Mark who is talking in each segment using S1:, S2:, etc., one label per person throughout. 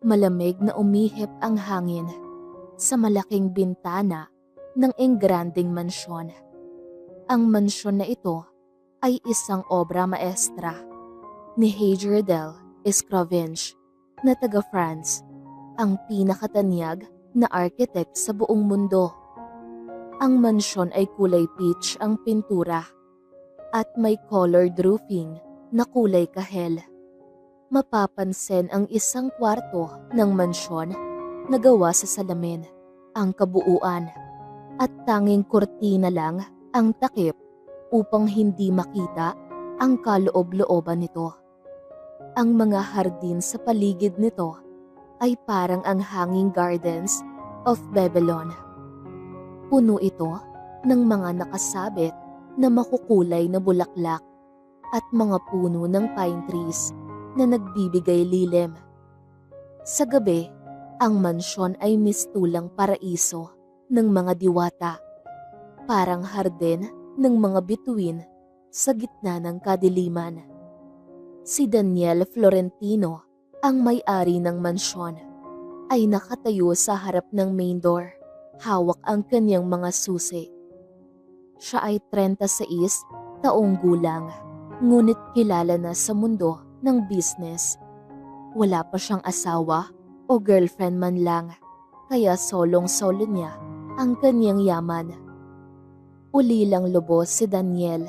S1: Malamig na umihip ang hangin sa malaking bintana ng engranding mansyon. Ang mansyon na ito ay isang obra maestra ni Hejerdel Escrovinge na taga France, ang pinakatanyag na architect sa buong mundo. Ang mansyon ay kulay peach ang pintura at may colored roofing na kulay kahel. Mapapansin ang isang kwarto ng mansyon na gawa sa salamin, ang kabuuan, at tanging kurtina lang ang takip upang hindi makita ang kaloob-looban nito. Ang mga hardin sa paligid nito ay parang ang Hanging Gardens of Babylon. Puno ito ng mga nakasabit na makukulay na bulaklak at mga puno ng pine trees na nagbibigay lilim. Sa gabi, ang mansyon ay mistulang paraiso ng mga diwata, parang hardin ng mga bituin sa gitna ng kadiliman. Si Daniel Florentino, ang may-ari ng mansyon, ay nakatayo sa harap ng main door, hawak ang kanyang mga susi. Siya ay 36 taong gulang, ngunit kilala na sa mundo ng business. Wala pa siyang asawa o girlfriend man lang, kaya solong-solo niya ang kanyang yaman. Ulilang lubos si Daniel,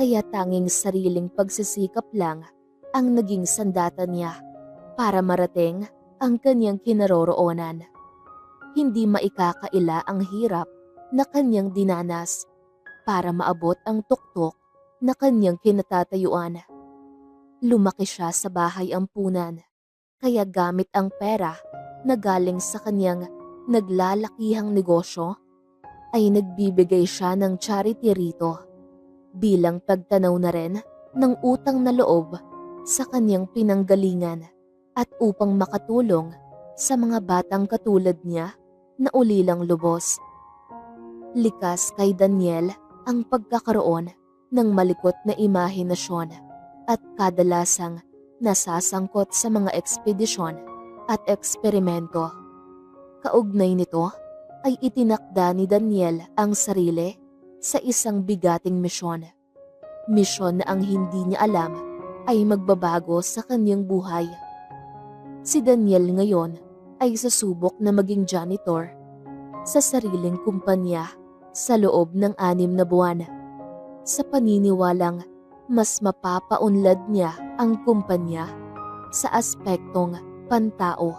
S1: kaya tanging sariling pagsisikap lang ang naging sandata niya para marating ang kanyang kinaroroonan. Hindi maikakaila ang hirap na kanyang dinanas para maabot ang tuktok na kanyang kinatatayuan. Lumaki siya sa bahay ampunan, kaya gamit ang pera na galing sa kanyang naglalakihang negosyo ay nagbibigay siya ng charity rito bilang pagtanaw na rin ng utang na loob sa kanyang pinanggalingan at upang makatulong sa mga batang katulad niya na ulilang lubos. Likas kay Daniel ang pagkakaroon ng malikot na imahinasyon at kadalasang nasasangkot sa mga ekspedisyon at eksperimento. Kaugnay nito ay itinakda ni Daniel ang sarili sa isang bigating misyon. Misyon na ang hindi niya alam ay magbabago sa kanyang buhay. Si Daniel ngayon ay susubok na maging janitor sa sariling kumpanya sa loob ng 6 na buwan. Sa paniniwalang mas mapapaunlad niya ang kumpanya sa aspektong pantao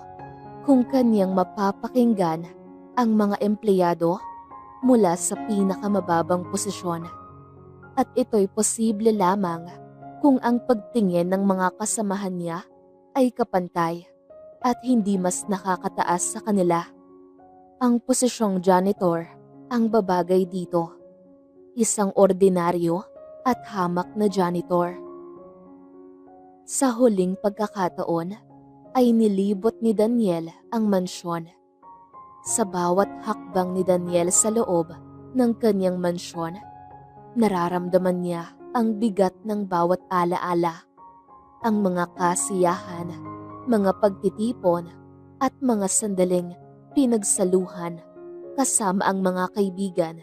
S1: kung kanyang mapapakinggan ang mga empleyado mula sa pinakamababang posisyon. At ito'y posible lamang kung ang pagtingin ng mga kasamahan niya ay kapantay at hindi mas nakakataas sa kanila. Ang posisyong janitor ang babagay dito, isang ordinaryo at hamak na janitor. Sa huling pagkakataon ay nilibot ni Daniel ang mansyon. Sa bawat hakbang ni Daniel sa loob ng kanyang mansyon, nararamdaman niya ang bigat ng bawat alaala, ang mga kasiyahan, mga pagtitipon at mga sandaling pinagsaluhan kasama ang mga kaibigan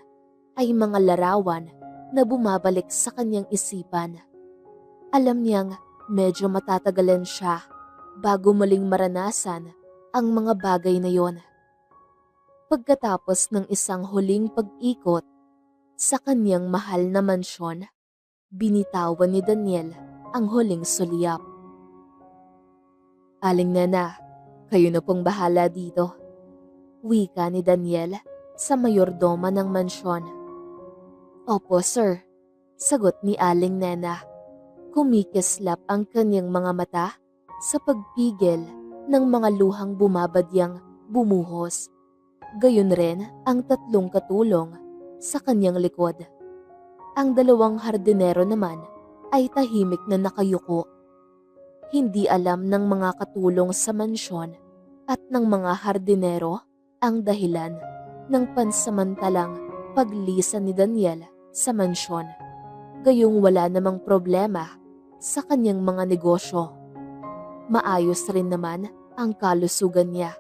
S1: ay mga larawan na bumabalik sa kanyang isipan. Alam niyang medyo matatagalan siya bago muling maranasan ang mga bagay na yon. Pagkatapos ng isang huling pag-ikot sa kanyang mahal na mansyon, binitawan ni Daniel ang huling sulyap. "Aling Nena, kayo na pong bahala dito," wika ni Daniel sa mayordoma ng mansyon. "Opo, sir," sagot ni Aling Nena. Kumikislap ang kanyang mga mata sa pagpigil ng mga luhang bumabadyang bumuhos. Gayon rin ang 3 katulong sa kanyang likod. Ang 2 hardinero naman ay tahimik na nakayuko. Hindi alam ng mga katulong sa mansyon at ng mga hardinero ang dahilan ng pansamantalang paglisan ni Daniel sa mansyon. Gayong wala namang problema sa kanyang mga negosyo. Maayos rin naman ang kalusugan niya.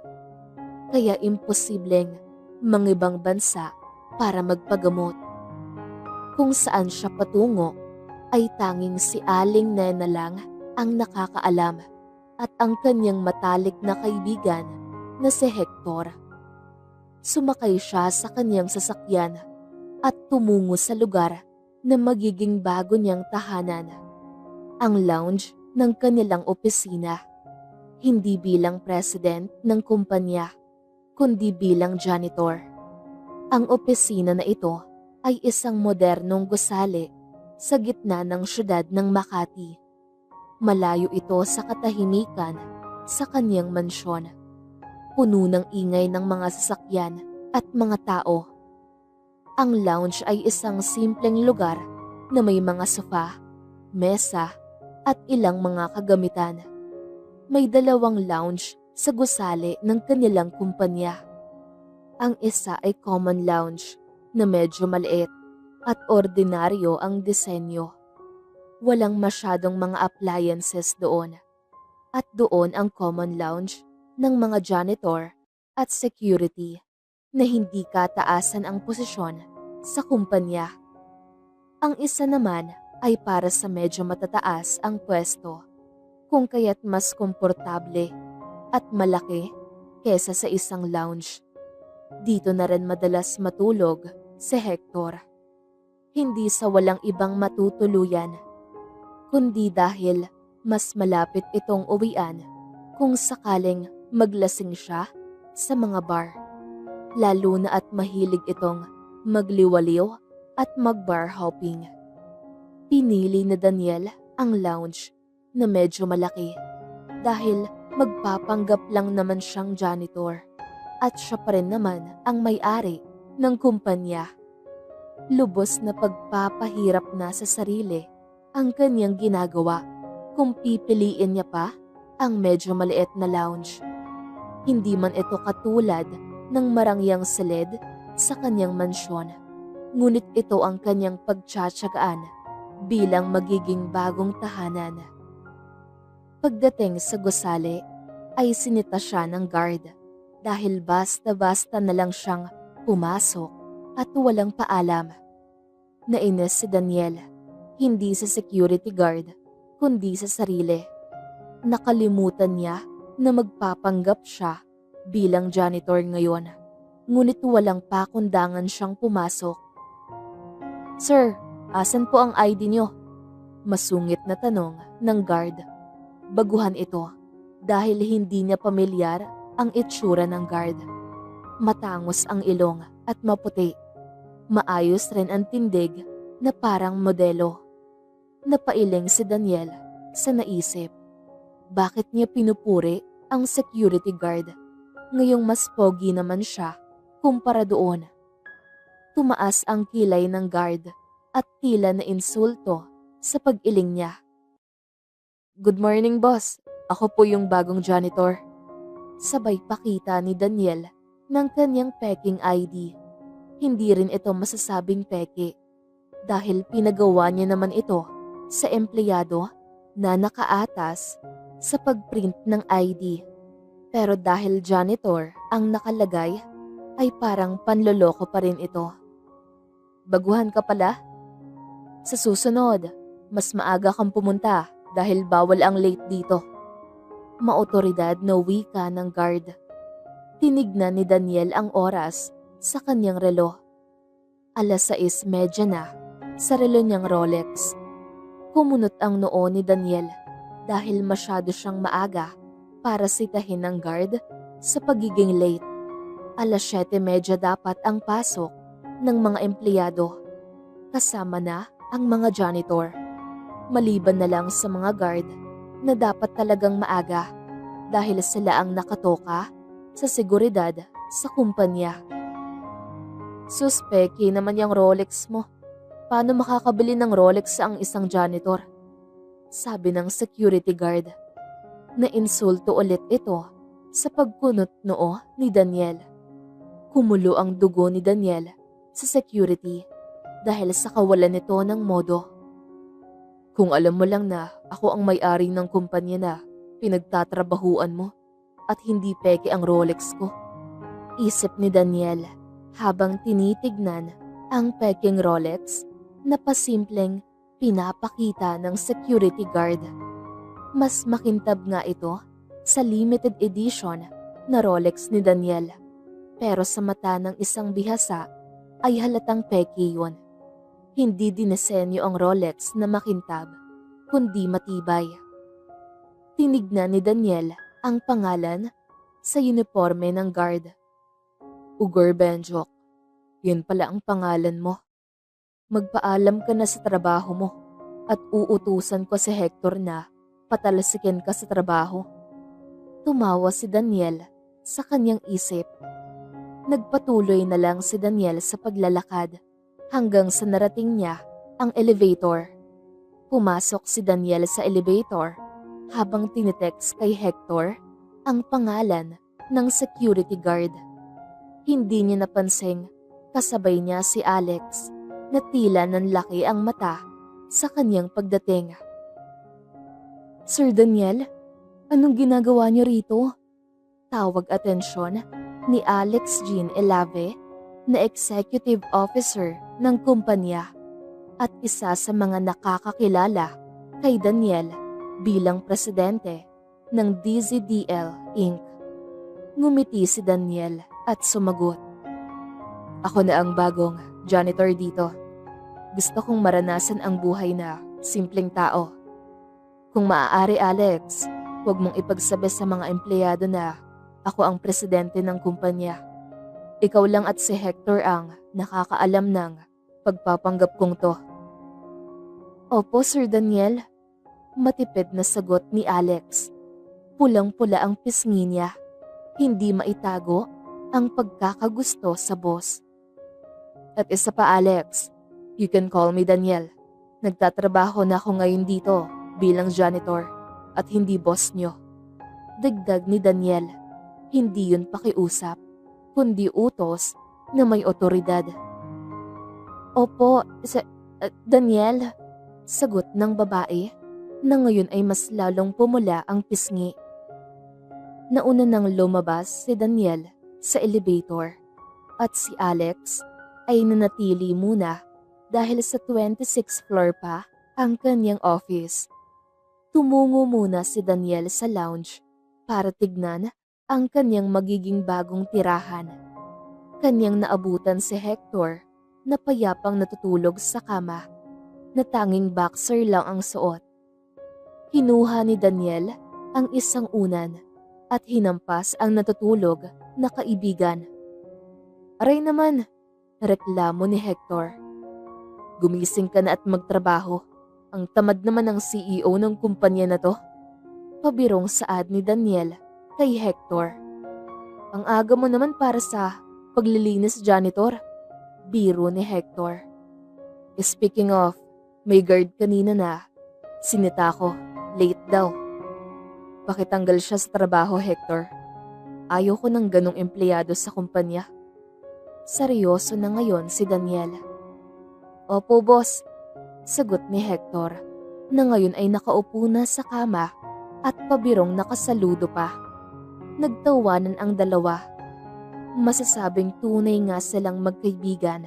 S1: Kaya imposibleng mangibang bansa para magpagamot. Kung saan siya patungo ay tanging si Aling Nena lang ang nakakaalam at ang kanyang matalik na kaibigan na si Hector. Sumakay siya sa kanyang sasakyan at tumungo sa lugar na magiging bago niyang tahanan, ang lounge ng kanilang opisina. Hindi bilang president ng kumpanya, kundi bilang janitor. Ang opisina na ito ay isang modernong gusali sa gitna ng syudad ng Makati. Malayo ito sa katahimikan sa kanyang mansyon. Puno ng ingay ng mga sasakyan at mga tao. Ang lounge ay isang simpleng lugar na may mga sofa, mesa, at ilang mga kagamitan. May 2 lounge sa gusali ng kanilang kumpanya. Ang isa ay common lounge na medyo maliit at ordinaryo ang disenyo. Walang masyadong mga appliances doon. At doon ang common lounge ng mga janitor at security na hindi kataasan ang posisyon sa kumpanya. Ang isa naman ay para sa medyo matataas ang pwesto, kung kaya't mas komportable at malaki kesa sa isang lounge. Dito na rin madalas matulog si Hector. Hindi sa walang ibang matutuluyan, kundi dahil mas malapit itong uwian kung sakaling maglasing siya sa mga bar. Lalo na at mahilig itong magliwaliw at mag-bar hopping. Pinili ni Daniel ang lounge na medyo malaki dahil magpapanggap lang naman siyang janitor at siya pa rin naman ang may-ari ng kumpanya. Lubos na pagpapahirap na sa sarili ang kanyang ginagawa kung pipiliin niya pa ang medyo maliit na lounge. Hindi man ito katulad ng marangyang silid sa kanyang mansyon, ngunit ito ang kanyang pagtsatsagaan bilang magiging bagong tahanan. Pagdating sa gusali ay sinita siya ng guard dahil basta-basta na lang siyang pumasok at walang paalam. Nainis si Daniel, hindi sa security guard kundi sa sarili. Nakalimutan niya na magpapanggap siya bilang janitor ngayon, ngunit walang pakundangan siyang pumasok. "Sir, asan po ang ID niyo?" Masungit na tanong ng guard. Baguhan ito dahil hindi niya pamilyar ang itsura ng guard. Matangos ang ilong at maputi. Maayos rin ang tindig na parang modelo. Napailing si Daniel sa naisip. Bakit niya pinupuri ang security guard? Ngayong mas pogi naman siya kumpara doon. Tumaas ang kilay ng guard at tila na insulto sa pag-iling niya. "Good morning, boss. Ako po yung bagong janitor." Sabay pakita ni Daniel ng kanyang peking ID. Hindi rin ito masasabing peke dahil pinagawa niya naman ito sa empleyado na nakaatas sa pagprint ng ID. Pero dahil janitor ang nakalagay, ay parang panloloko pa rin ito. "Baguhan ka pala? Sa susunod, mas maaga kang pumunta dahil bawal ang late dito." Maotoridad na wika ng guard. Tinignan ni Daniel ang oras sa kanyang relo. 6:30 na sa relo niyang Rolex. Kumunot ang noo ni Daniel dahil masyado siyang maaga para sitahin ng guard sa pagiging late. 7:30 dapat ang pasok ng mga empleyado, kasama na ang mga janitor. Maliban na lang sa mga guard na dapat talagang maaga dahil sila ang nakatoka sa seguridad sa kumpanya. "Suspeki naman yung Rolex mo. Paano makakabili ng Rolex ang isang janitor?" sabi ng security guard. Nainsulto ulit ito sa pagkunot noo ni Daniel. Kumulo ang dugo ni Daniel sa security dahil sa kawalan nito ng modo. "Kung alam mo lang na ako ang may-ari ng kumpanya na pinagtatrabahuan mo at hindi peke ang Rolex ko. Isip ni Daniel habang tinitignan ang pekeng Rolex na pasimpleng pinapakita ng security guard. Mas makintab nga ito sa limited edition na Rolex ni Daniel. Pero sa mata ng isang bihasa ay halatang peke yun. Hindi dinesenyo ang Rolex na makintab, kundi matibay. Tinignan ni Daniel ang pangalan sa uniforme ng guard. Ugor Benjok, yun pala ang pangalan mo. Magpaalam ka na sa trabaho mo at uutusan ko si Hector na patalsikin ka sa trabaho. Tumawa si Daniel sa kanyang isip. Nagpatuloy na lang si Daniel sa paglalakad hanggang sa narating niya ang elevator. Pumasok si Daniel sa elevator habang tinitext kay Hector ang pangalan ng security guard. Hindi niya napansing kasabay niya si Alex na tila nanlaki ang mata sa kanyang pagdating. Sir Daniel, anong ginagawa niyo rito? Tawag atensyon ni Alex Jean Elave na executive officer ng kumpanya at isa sa mga nakakakilala kay Daniel bilang presidente ng DZDL Inc. Ngumiti si Daniel at sumagot. Ako na ang bagong janitor dito. Gusto kong maranasan ang buhay na simpleng tao. Kung maaari, Alex, huwag mong ipagsabi sa mga empleyado na ako ang presidente ng kumpanya. Ikaw lang at si Hector ang nakakaalam ng pagpapanggap kong to. Opo, Sir Daniel. Matipid na sagot ni Alex. Pulang-pula ang pisngi niya. Hindi maitago ang pagkakagusto sa boss. At isa pa, Alex, you can call me Daniel. Nagtatrabaho na ako ngayon dito bilang janitor at hindi boss nyo. Dagdag ni Daniel. Hindi yun pakiusap, kundi utos na may otoridad. Opo, Daniel, sagot ng babae na ngayon ay mas lalong pumula ang pisngi. Nauna nang lumabas si Daniel sa elevator at si Alex ay nanatili muna dahil sa 26th floor pa ang kanyang office. Tumungo muna si Daniel sa lounge para tignan ang kanyang magiging bagong tirahan. Kanyang naabutan si Hector na payapang natutulog sa kama na tanging boxer lang ang suot. Kinuha ni Daniel ang isang unan at hinampas ang natutulog na kaibigan. Aray naman, reklamo ni Hector. Gumising ka na at magtrabaho. Ang tamad naman ng CEO ng kumpanya na to. Pabirong saad ni Daniel kay Hector. Ang aga mo naman para sa paglilinis, janitor. Biro ni Hector. Speaking of, may guard kanina na sinita ko, late daw. Pakitanggal siya sa trabaho, Hector. Ayaw ko ng ganong empleyado sa kumpanya. Seryoso na ngayon si Daniel. Opo, boss. Sagot ni Hector na ngayon ay nakaupo na sa kama at pabirong nakasaludo pa. Nagtawanan ang dalawa. Masasabing tunay nga silang magkaibigan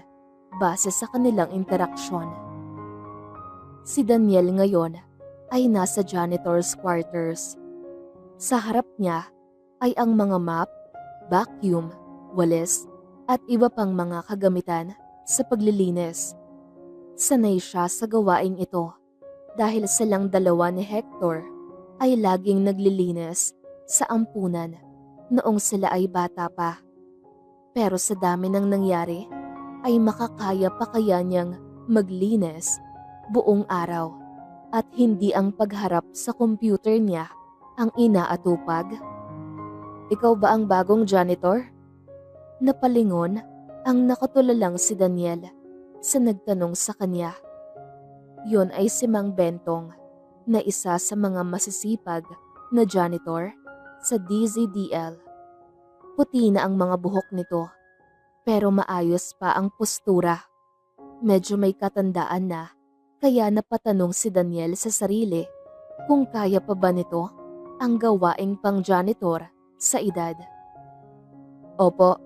S1: base sa kanilang interaksyon. Si Daniel ngayon ay nasa janitor's quarters. Sa harap niya ay ang mga mop, vacuum, walis at iba pang mga kagamitan sa paglilinis. Sanay siya sa gawaing ito dahil silang dalawa ni Hector ay laging naglilinis sa ampunan noong sila ay bata pa. Pero sa dami ng nangyari ay makakaya pa kaya niyang maglinis buong araw at hindi ang pagharap sa computer niya ang inaatupag? Ikaw ba ang bagong janitor? Napalingon ang nakatulalang si Daniel sa nagtanong sa kanya. Yon ay si Mang Bentong na isa sa mga masisipag na janitor sa DZDL. Puti na ang mga buhok nito pero maayos pa ang postura. Medyo may katandaan na kaya napatanong si Daniel sa sarili kung kaya pa ba nito ang gawaing pang janitor sa edad. Opo,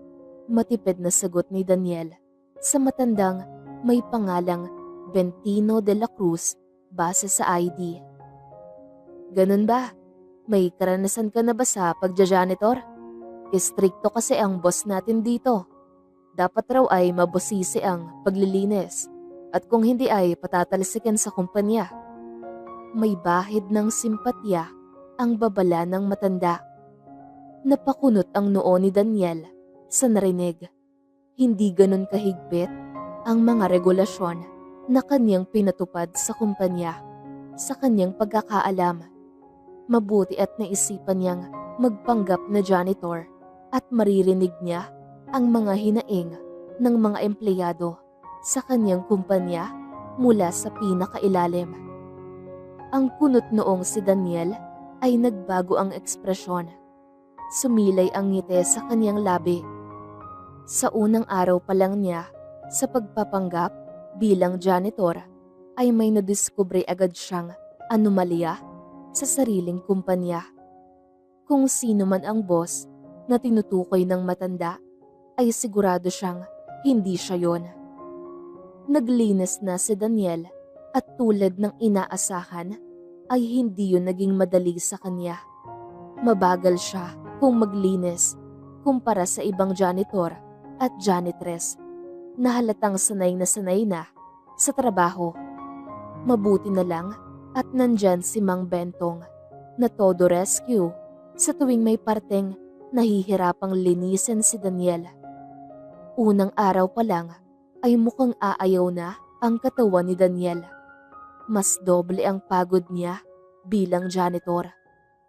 S1: matipid na sagot ni Daniel sa matandang may pangalang Bentino de la Cruz base sa ID. Ganun ba? May karanasan ka na ba sa pagja-janitor? Istrikto kasi ang boss natin dito. Dapat raw ay mabusisi ang paglilinis at kung hindi ay patatalsikan sa kumpanya. May bahid ng simpatya ang babala ng matanda. Napakunot ang noo ni Daniel sa narinig. Hindi ganun kahigpit ang mga regulasyon na kanyang pinatupad sa kumpanya sa kanyang pagkakaalam. Mabuti at naisipan niyang magpanggap na janitor at maririnig niya ang mga hinaing ng mga empleyado sa kanyang kumpanya mula sa pinakailalim. Ang kunot noong si Daniel ay nagbago ang ekspresyon. Sumilay ang ngiti sa kanyang labi. Sa unang araw pa lang niya sa pagpapanggap bilang janitor ay may nadiskubre agad siyang anomalya sa sariling kumpanya. Kung sino man ang boss na tinutukoy ng matanda ay sigurado siyang hindi siya yon. Naglinis na si Daniel at tulad ng inaasahan ay hindi yun naging madali sa kanya. Mabagal siya kung maglinis kumpara sa ibang janitor at janitress na halatang sanay na sa trabaho. Mabuti na lang at nandyan si Mang Bentong na todo rescue sa tuwing may parteng nahihirapang linisin si Daniel. Unang araw pa lang ay mukhang aayaw na ang katawan ni Daniel. Mas doble ang pagod niya bilang janitor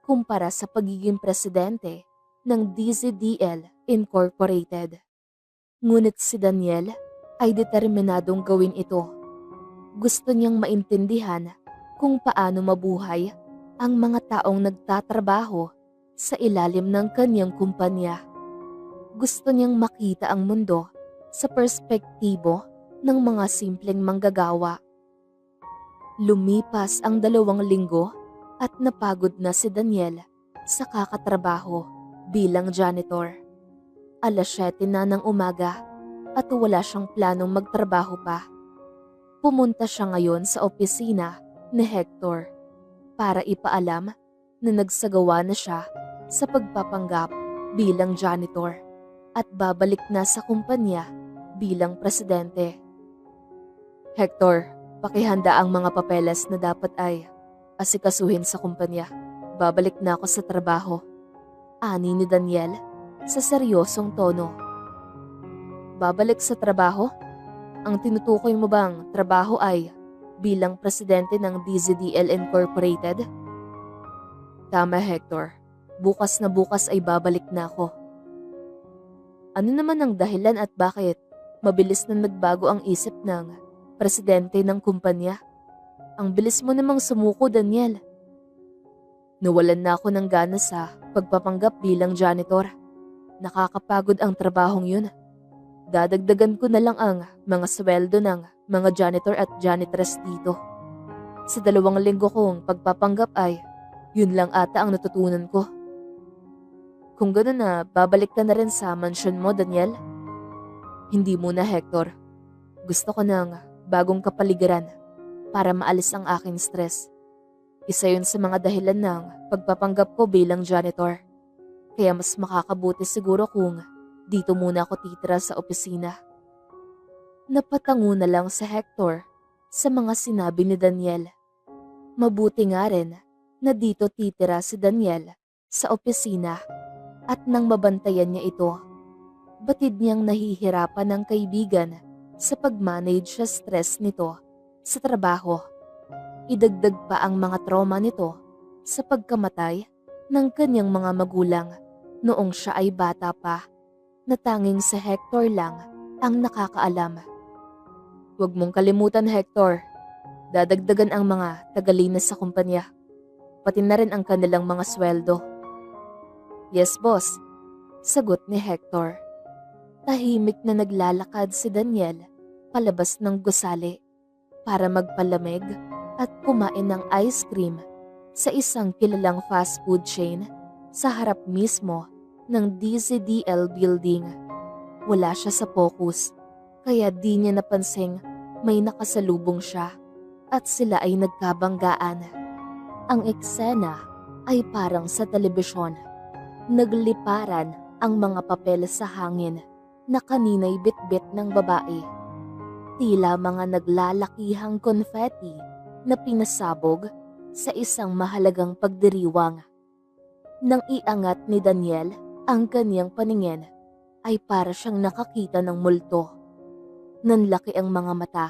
S1: kumpara sa pagiging presidente ng DZDL Incorporated. Ngunit si Daniel ay determinadong gawin ito. Gusto niyang maintindihan kung paano mabuhay ang mga taong nagtatrabaho sa ilalim ng kanyang kumpanya. Gusto niyang makita ang mundo sa perspektibo ng mga simpleng manggagawa. Lumipas ang 2 linggo at napagod na si Daniel sa kakatrabaho bilang janitor. 7:00 na ng umaga at wala siyang planong magtrabaho pa. Pumunta siya ngayon sa opisina ni Hector para ipaalam na nagsagawa na siya sa pagpapanggap bilang janitor at babalik na sa kumpanya bilang presidente. Hector, pakihanda ang mga papeles na dapat ay asikasuhin sa kumpanya. Babalik na ako sa trabaho. Ani ni Daniel sa seryosong tono. Babalik sa trabaho? Ang tinutukoy mo bang trabaho ay bilang presidente ng DZDL Incorporated? Tama, Hector. Bukas na bukas ay babalik na ako. Ano naman ang dahilan at bakit mabilis na nagbago ang isip ng presidente ng kumpanya? Ang bilis mo namang sumuko, Daniel. Nawalan na ako ng gana sa pagpapanggap bilang janitor. Nakakapagod ang trabahong yun. Dadagdagan ko na lang ang mga sweldo ng mga janitor at janitress dito. Sa 2 linggo kong pagpapanggap ay yun lang ata ang natutunan ko. Kung gano'n na, babalik ka na rin sa mansyon mo, Daniel? Hindi muna, Hector. Gusto ko ng bagong kapaligiran para maalis ang aking stress. Isa yun sa mga dahilan ng pagpapanggap ko bilang janitor. Kaya mas makakabuti siguro kung dito muna ako titira sa opisina. Napatango na lang si Hector sa mga sinabi ni Daniel. Mabuti nga rin na dito titira si Daniel sa opisina at nang mabantayan niya ito, batid niyang nahihirapan ng kaibigan sa pag-manage sa stress nito sa trabaho. Idagdag pa ang mga trauma nito sa pagkamatay ng kanyang mga magulang noong siya ay bata pa, na tanging si Hector lang ang nakakaalam. Huwag mong kalimutan, Hector. Dadagdagan ang mga tagalinis sa kumpanya. Pati na rin ang kanilang mga sweldo. Yes, boss. Sagot ni Hector. Tahimik na naglalakad si Daniel palabas ng gusali para magpalamig at kumain ng ice cream sa isang kilalang fast food chain sa harap mismo ng DZDL building. Wala siya sa focus, kaya di niya napansing may nakasalubong siya at sila ay nagkabanggaan. Ang eksena ay parang sa telebisyon. Nagliparan ang mga papel sa hangin na kanina'y bitbit ng babae. Tila mga naglalakihang confetti na pinasabog sa isang mahalagang pagdiriwang. Nang iangat ni Daniel ang kanyang paningin, ay para siyang nakakita ng multo. Nanlaki ang mga mata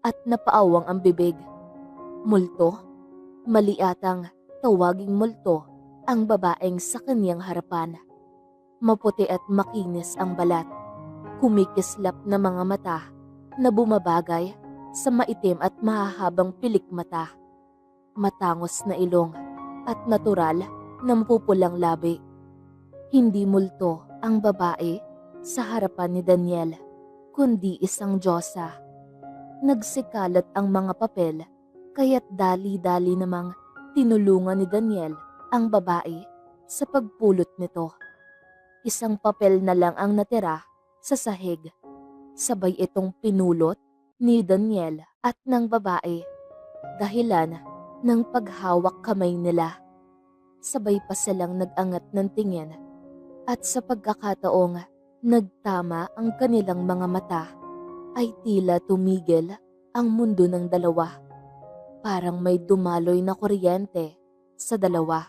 S1: at napaawang ang bibig. Multo? Mali atang tawaging multo ang babaeng sa kanyang harapan. Maputi at makinis ang balat. Kumikislap na mga mata na bumabagay sa maitim at mahahabang pilik mata. Matangos na ilong at natural na mapupulang labi. Hindi multo ang babae sa harapan ni Daniel, kundi isang diyosa. Nagsikalat ang mga papel, kaya't dali-dali namang tinulungan ni Daniel ang babae sa pagpulot nito. Isang papel na lang ang natira sa sahig. Sabay itong pinulot ni Daniel at ng babae, dahilan ng paghawak kamay nila. Sabay pa silang nag-angat ng tingin at sa pagkakataong nagtama ang kanilang mga mata, ay tila tumigil ang mundo ng dalawa. Parang may dumaloy na kuryente sa dalawa.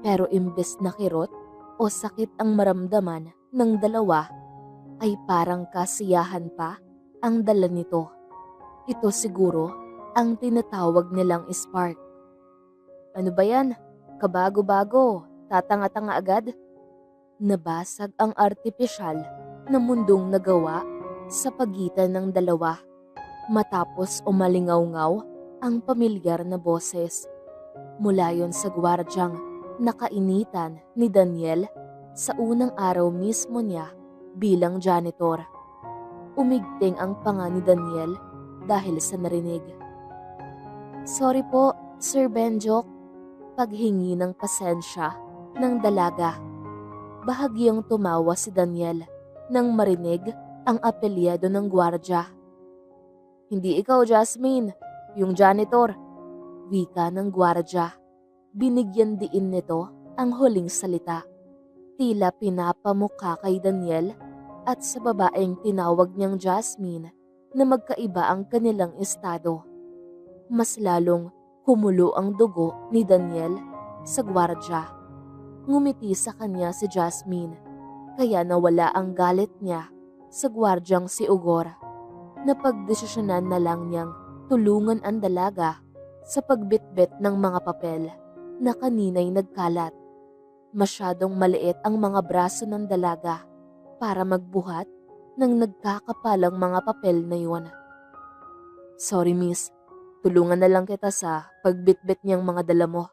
S1: Pero imbes na kirot o sakit ang maramdaman ng dalawa, ay parang kasiyahan pa ang dala nito. Ito siguro ang tinatawag nilang spark. Ano ba yan? Kabago-bago, tatanga-tanga agad? Nabasag ang artipisyal na mundong nagawa sa pagitan ng dalawa matapos umalingaw-ngaw ang pamilyar na boses. Mula yon sa gwardyang nakainitan ni Daniel sa unang araw mismo niya bilang janitor. Umigting ang panga ni Daniel dahil sa narinig. Sorry po, Sir Benjok. Paghingi ng pasensya ng dalaga. Bahagyang tumawa si Daniel nang marinig ang apelyado ng gwardya. Hindi ikaw, Jasmine, yung janitor. Wika ng gwardya. Binigyan diin nito ang huling salita. Tila pinapamukha kay Daniel at sa babaeng tinawag niyang Jasmine na magkaiba ang kanilang estado. Mas lalong humulo ang dugo ni Daniel sa gwardya. Ngumiti sa kanya si Jasmine, kaya nawala ang galit niya sa gwardyang si Ugor. Napagdesisyonan na lang niyang tulungan ang dalaga sa pagbitbit ng mga papel na kanina'y nagkalat. Masyadong maliit ang mga braso ng dalaga para magbuhat ng nagkakapalang mga papel na yun. Sorry miss, tulungan na lang kita sa pagbitbit niyang mga dala mo.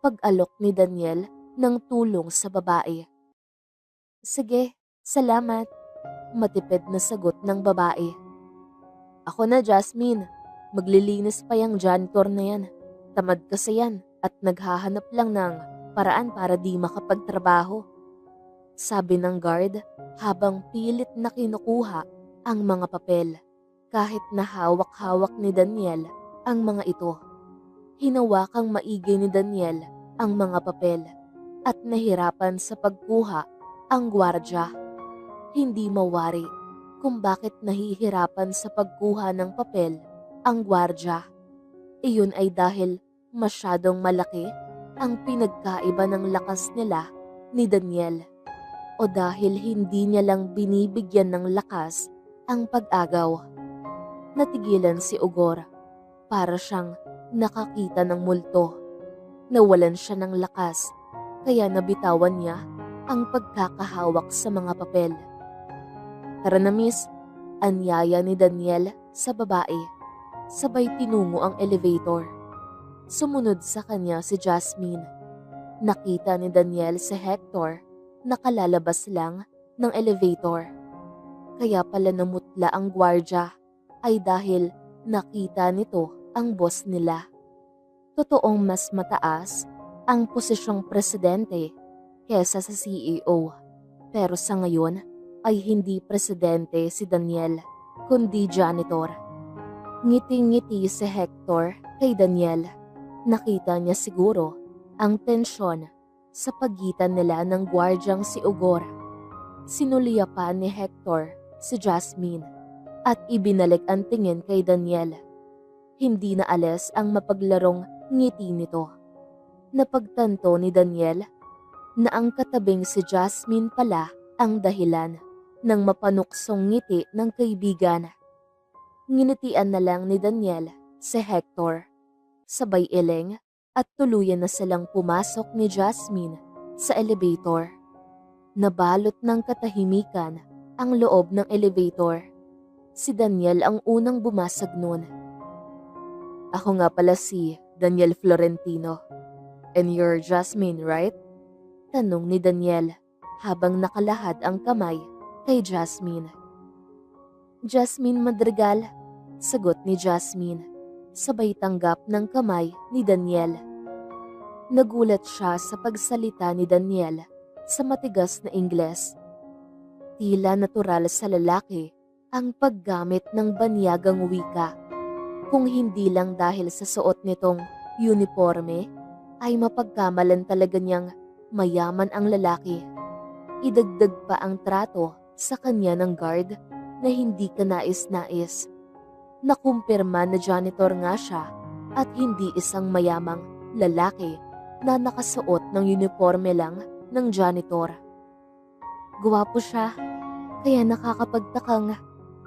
S1: Pag-alok ni Daniel ng tulong sa babae. Sige, salamat. Matipid na sagot ng babae. Ako na, Jasmine. Maglilinis pa yung janitor na yan. Tamad kasi yan at naghahanap lang ng paraan para di makapagtrabaho. Sabi ng guard habang pilit na kinukuha ang mga papel. Kahit na hawak-hawak ni Daniel ang mga ito. Hinawakang maigi ni Daniel ang mga papel at nahirapan sa pagkuha ang gwardya. Hindi mawari kung bakit nahihirapan sa pagkuha ng papel ang gwardya. Iyon ay dahil masyadong malaki ang pinagkaiba ng lakas nila ni Daniel o dahil hindi niya lang binibigyan ng lakas ang pag-agaw. Natigilan si Ugor para siyang nakakita ng multo. Nawalan siya ng lakas kaya nabitawan niya ang pagkakahawak sa mga papel. Tara na miss, anyaya ni Daniel sa babae. Sabay tinungo ang elevator. Sumunod sa kanya si Jasmine. Nakita ni Daniel si Hector na kalalabas lang ng elevator. Kaya pala namutla ang gwardya ay dahil nakita nito ang boss nila. Totoong mas mataas ang posisyong presidente, kesa sa CEO. Pero sa ngayon ay hindi presidente si Daniel, kundi janitor. Ngiti-ngiti si Hector kay Daniel. Nakita niya siguro ang tensyon sa pagitan nila ng gwardyang si Ugor. Sinuliyapan ni Hector si Jasmine at ibinalik ang tingin kay Daniel. Hindi na alis ang mapaglarong ngiti nito. Napagtanto ni Daniel na ang katabing si Jasmine pala ang dahilan ng mapanuksong ngiti ng kaibigan. Nginitian na lang ni Daniel si Hector. Sabay ileng at tuluyan na silang pumasok ni Jasmine sa elevator. Nabalot ng katahimikan ang loob ng elevator. Si Daniel ang unang bumasag noon. Ako nga pala si Daniel Florentino. And you're Jasmine, right? Tanong ni Daniel habang nakalahad ang kamay kay Jasmine. Jasmine Madrigal, sagot ni Jasmine, sabay tanggap ng kamay ni Daniel. Nagulat siya sa pagsalita ni Daniel sa matigas na Ingles. Tila natural sa lalaki ang paggamit ng banyagang wika. Kung hindi lang dahil sa suot nitong uniforme, ay mapagkamalan talaga niyang mayaman ang lalaki. Idagdag pa ang trato sa kanya ng guard na hindi kanais-nais. Nakumpirma na janitor nga siya at hindi isang mayamang lalaki na nakasuot ng uniforme lang ng janitor. Gwapo siya, kaya nakakapagtakang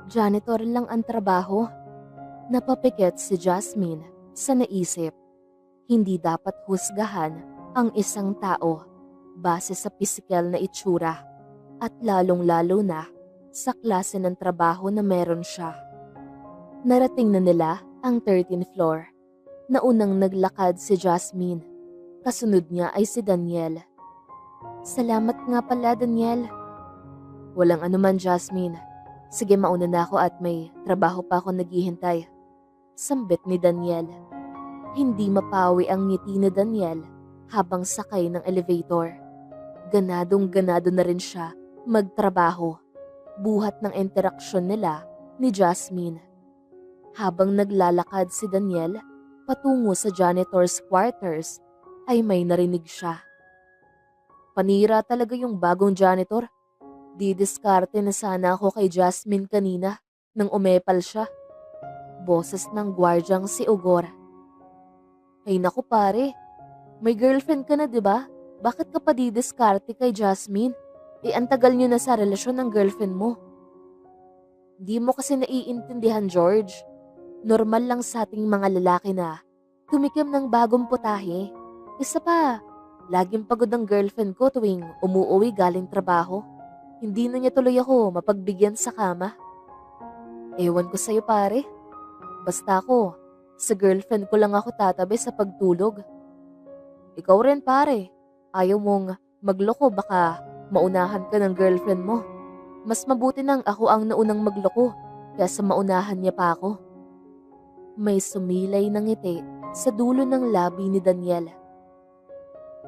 S1: janitor lang ang trabaho. Napapikit si Jasmine sa naisip. Hindi dapat husgahan ang isang tao base sa pisikal na itsura at lalong-lalo na sa klase ng trabaho na meron siya. Narating na nila ang 13th floor. Naunang naglakad si Jasmine. Kasunod niya ay si Daniel. Salamat nga pala, Daniel. Walang anuman, Jasmine. Sige, mauna na ako at may trabaho pa ako naghihintay. Sambit ni Daniel. Hindi mapawi ang ngiti ni Daniel habang sakay ng elevator. Ganadong-ganado na rin siya magtrabaho. Buhat ng interaksyon nila ni Jasmine. Habang naglalakad si Daniel patungo sa janitor's quarters, ay may narinig siya. Panira talaga yung bagong janitor. Didiskarte na sana ako kay Jasmine kanina nang umepal siya. Boses ng gwardyang si Ugor. Ay naku pare, may girlfriend ka na, 'di ba? Bakit ka pa didiskarte kay Jasmine? Ang tagal niyo na sa relasyon ng girlfriend mo. Di mo kasi naiintindihan, George. Normal lang sa ating mga lalaki na tumikim ng bagong putahe. Isa pa, laging pagod ang girlfriend ko tuwing umuuwi galing trabaho. Hindi na niya tuloy ako mapagbigyan sa kama. Ewan ko sa'yo pare. Basta ako, sa girlfriend ko lang ako tatabi sa pagtulog. Ikaw rin pare, ayaw mong magloko baka maunahan ka ng girlfriend mo. Mas mabuti nang ako ang naunang magloko kaysa maunahan niya pa ako. May sumilay ng ngiti sa dulo ng labi ni Daniel.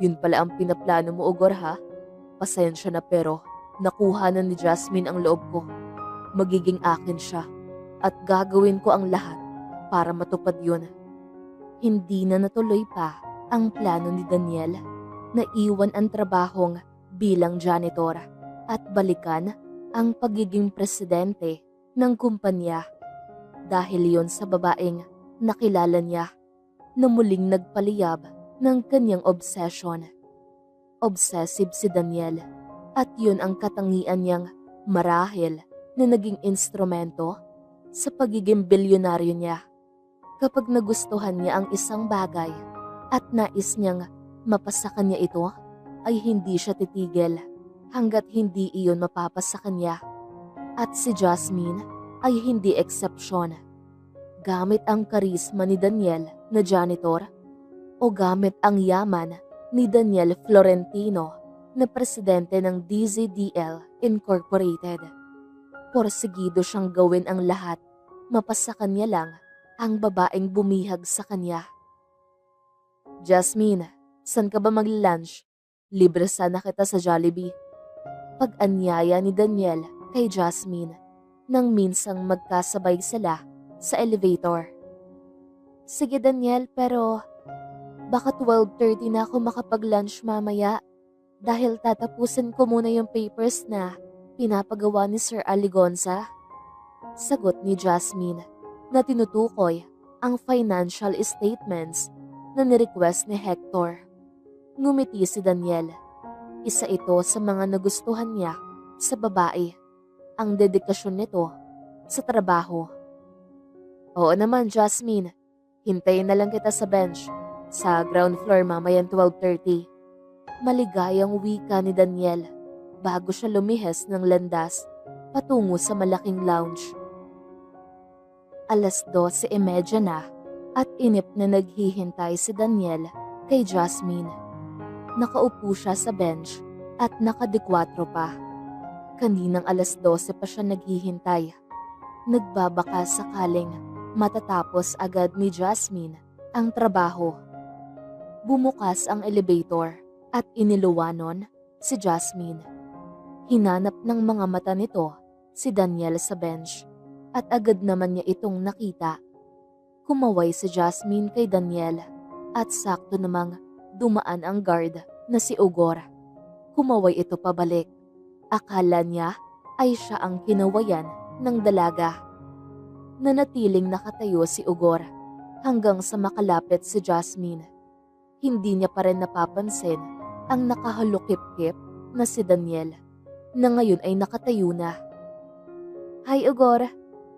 S1: Yun pala ang pinaplano mo, Ugor, ha? Pasensya na pero nakuha na ni Jasmine ang loob ko. Magiging akin siya at gagawin ko ang lahat para matupad yun. Hindi na natuloy pa ang plano ni Daniel na iwan ang trabahong bilang janitor at balikan ang pagiging presidente ng kumpanya. Dahil yon sa babaeng nakilala niya na muling nagpaliyab ng kanyang obsession. Obsessive si Daniel at yun ang katangian niyang marahil na naging instrumento sa pagiging bilyonaryo niya. Kapag nagustuhan niya ang isang bagay at nais niyang mapasa kanya ito, ay hindi siya titigil hanggat hindi iyon mapapasa kanya. At si Jasmine ay hindi eksepsyon. Gamit ang karisma ni Daniel na janitor o gamit ang yaman ni Daniel Florentino na presidente ng DZDL Incorporated. Porsigido siyang gawin ang lahat, mapasa kanya lang ang babaeng bumihag sa kanya. Jasmine, saan ka ba mag-lunch? Libre sana kita sa Jollibee. Pag-anyaya ni Daniel kay Jasmine nang minsang magkasabay sila sa elevator. Sige Daniel, pero baka 12:30 na ako makapag-lunch mamaya dahil tatapusin ko muna yung papers na pinapagawa ni Sir Aligonza. Sagot ni Jasmine na tinutukoy ang financial statements na nirequest ni Hector. Ngumiti si Daniel. Isa ito sa mga nagustuhan niya sa babae, ang dedikasyon nito sa trabaho. Oo naman Jasmine, hintayin na lang kita sa bench, sa ground floor mamayang 12:30. Maligayang wika ni Daniel bago siya lumihis ng landas patungo sa malaking lounge. 12:30 na at inip na naghihintay si Daniel kay Jasmine. Nakaupo siya sa bench at nakadikwatro pa. Kaninang 12:00 pa siya naghihintay. Nagbabaka sakaling matatapos agad ni Jasmine ang trabaho. Bumukas ang elevator at iniluwanon si Jasmine. Hinanap ng mga mata nito si Daniel sa bench at agad naman niya itong nakita. Kumaway si Jasmine kay Daniel at sakto namang dumaan ang guard na si Ugor. Kumaway ito pabalik. Akala niya ay siya ang kinawayan ng dalaga. Nanatiling nakatayo si Ugor hanggang sa makalapit si Jasmine. Hindi niya pa rin napapansin ang nakahalukip-kip na si Daniel na ngayon ay nakatayo na. Hi Ugor,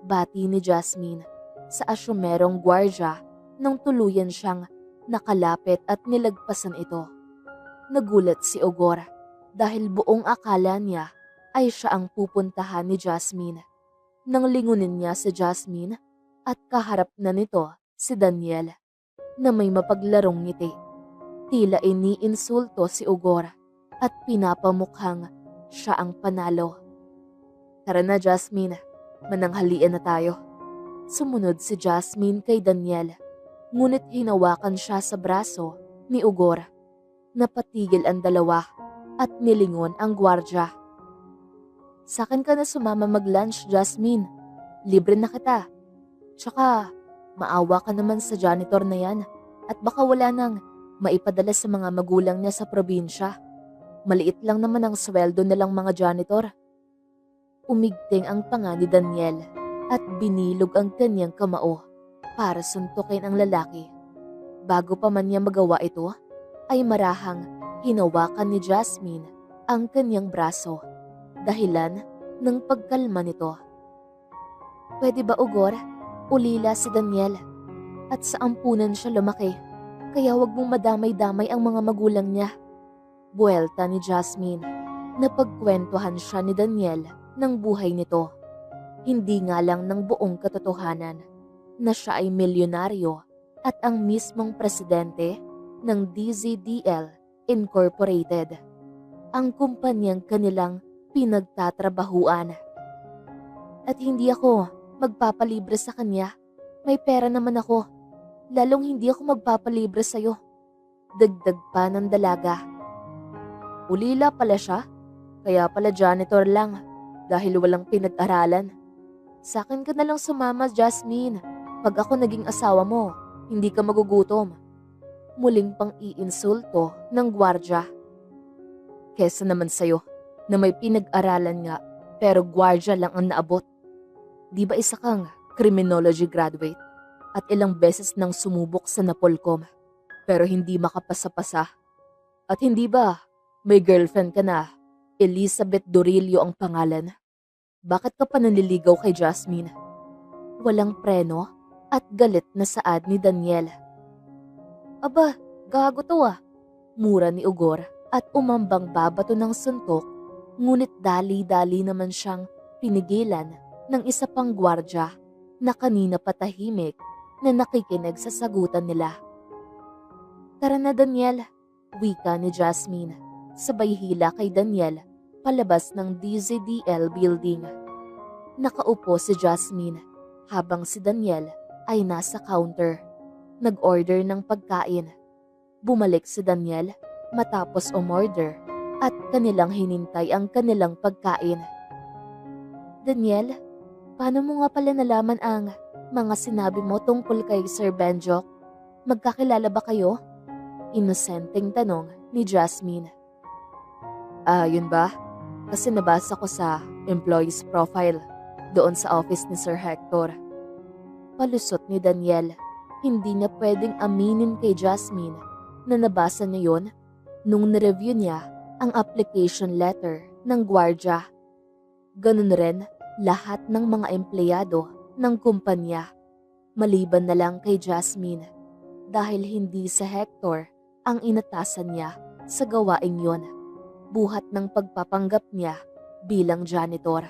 S1: bati ni Jasmine sa asyumerong gwardya nang tuluyan siyang nakalapit at nilagpasan ito. Nagulat si Ugor dahil buong akala niya ay siya ang pupuntahan ni Jasmine. Nang lingunin niya si Jasmine at kaharap na nito si Daniel na may mapaglarong ngiti. Tila iniinsulto si Ugor at pinapamukhang siya ang panalo. Tara na Jasmine, mananghalian na tayo. Sumunod si Jasmine kay Daniel, ngunit hinawakan siya sa braso ni Ugor. Napatigil ang dalawa at nilingon ang gwardya. Sakin ka na sumama mag-lunch, Jasmine. Libre na kita. Tsaka, maawa ka naman sa janitor na yan at baka wala nang maipadala sa mga magulang niya sa probinsya. Maliit lang naman ang sweldo nilang mga janitor. Umigting ang panga ni Daniel at binilog ang kanyang kamao para suntukin ang lalaki. Bago pa man niya magawa ito, ay marahang hinawakan ni Jasmine ang kanyang braso, dahilan ng pagkalma nito. Pwede ba Ugor? Ulila si Daniel at sa ampunan siya lumaki, kaya wag mong madamay-damay ang mga magulang niya. Buwelta ni Jasmine. Napagkwentuhan siya ni Daniel ng buhay nito. Hindi nga lang ng buong katotohanan na siya ay milyonaryo at ang mismong presidente ng DZDL Incorporated, ang kumpanyang kanilang pinagtatrabahuan. At hindi ako magpapalibre sa kanya. May pera naman ako. Lalong hindi ako magpapalibre sa'yo. Dagdag pa ng dalaga. Ulila pala siya, kaya pala janitor lang dahil walang pinag-aralan. Sa'kin ka na lang sumama, Jasmine. Pag ako naging asawa mo, hindi ka magugutom. Muling pang iinsulto ng gwardya. Kesa naman sa'yo na may pinag-aralan nga pero gwardya lang ang naabot. Di ba isa kang criminology graduate at ilang beses nang sumubok sa Napolcom pero hindi makapasa-pasa? At hindi ba may girlfriend ka na, Elizabeth Dorillo ang pangalan? Bakit ka pa nanliligaw kay Jasmine? Walang preno at galit na saad ni Daniel. Aba, gago to ah. Mura ni Ugor at umambang babato ng suntok, ngunit dali-dali naman siyang pinigilan ng isa pang gwardya na kanina patahimik na nakikinig sa sagutan nila. Tara na Daniel, wika ni Jasmine, sabay hila kay Daniel palabas ng DZDL building. Nakaupo si Jasmine habang si Daniel ay nasa counter. Nag-order ng pagkain. Bumalik si Daniel matapos umorder at kanilang hinintay ang kanilang pagkain. Daniel, paano mo nga pala nalaman ang mga sinabi mo tungkol kay Sir Benjok? Magkakilala ba kayo? Inosenteng tanong ni Jasmine. Yun ba? Kasi nabasa ko sa employee's profile doon sa office ni Sir Hector. Palusot ni Daniel. Hindi niya pwedeng aminin kay Jasmine na nabasa niya yon nung nireview niya ang application letter ng gwardya. Ganun rin lahat ng mga empleyado ng kumpanya, maliban na lang kay Jasmine dahil hindi si Hector ang inatasan niya sa gawaing yon, buhat ng pagpapanggap niya bilang janitor.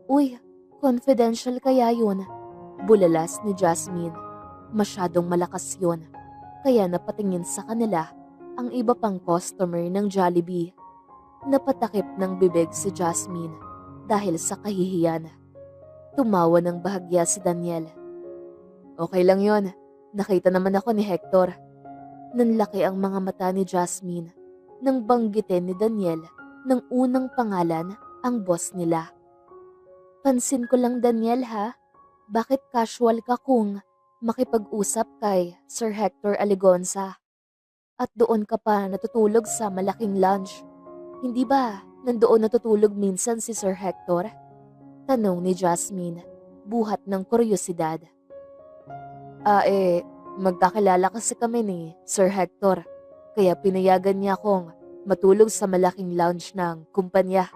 S1: Uy, confidential kaya yun? Bulalas ni Jasmine. Masyadong malakas yun, kaya napatingin sa kanila ang iba pang customer ng Jollibee. Napatakip ng bibig si Jasmine dahil sa kahihiyan. Tumawa ng bahagya si Daniel. Okay lang yon, nakita naman ako ni Hector. Nanlaki ang mga mata ni Jasmine nang banggitin ni Daniel ng unang pangalan ang boss nila. Pansin ko lang Daniel ha, bakit casual ka kung makipag-usap kay Sir Hector Aligonza? At doon ka pa natutulog sa malaking lounge. Hindi ba nandoon natutulog minsan si Sir Hector? Tanong ni Jasmine, buhat ng kuryosidad. Magkakilala kasi kami ni Sir Hector, kaya pinayagan niya akong matulog sa malaking lounge ng kumpanya.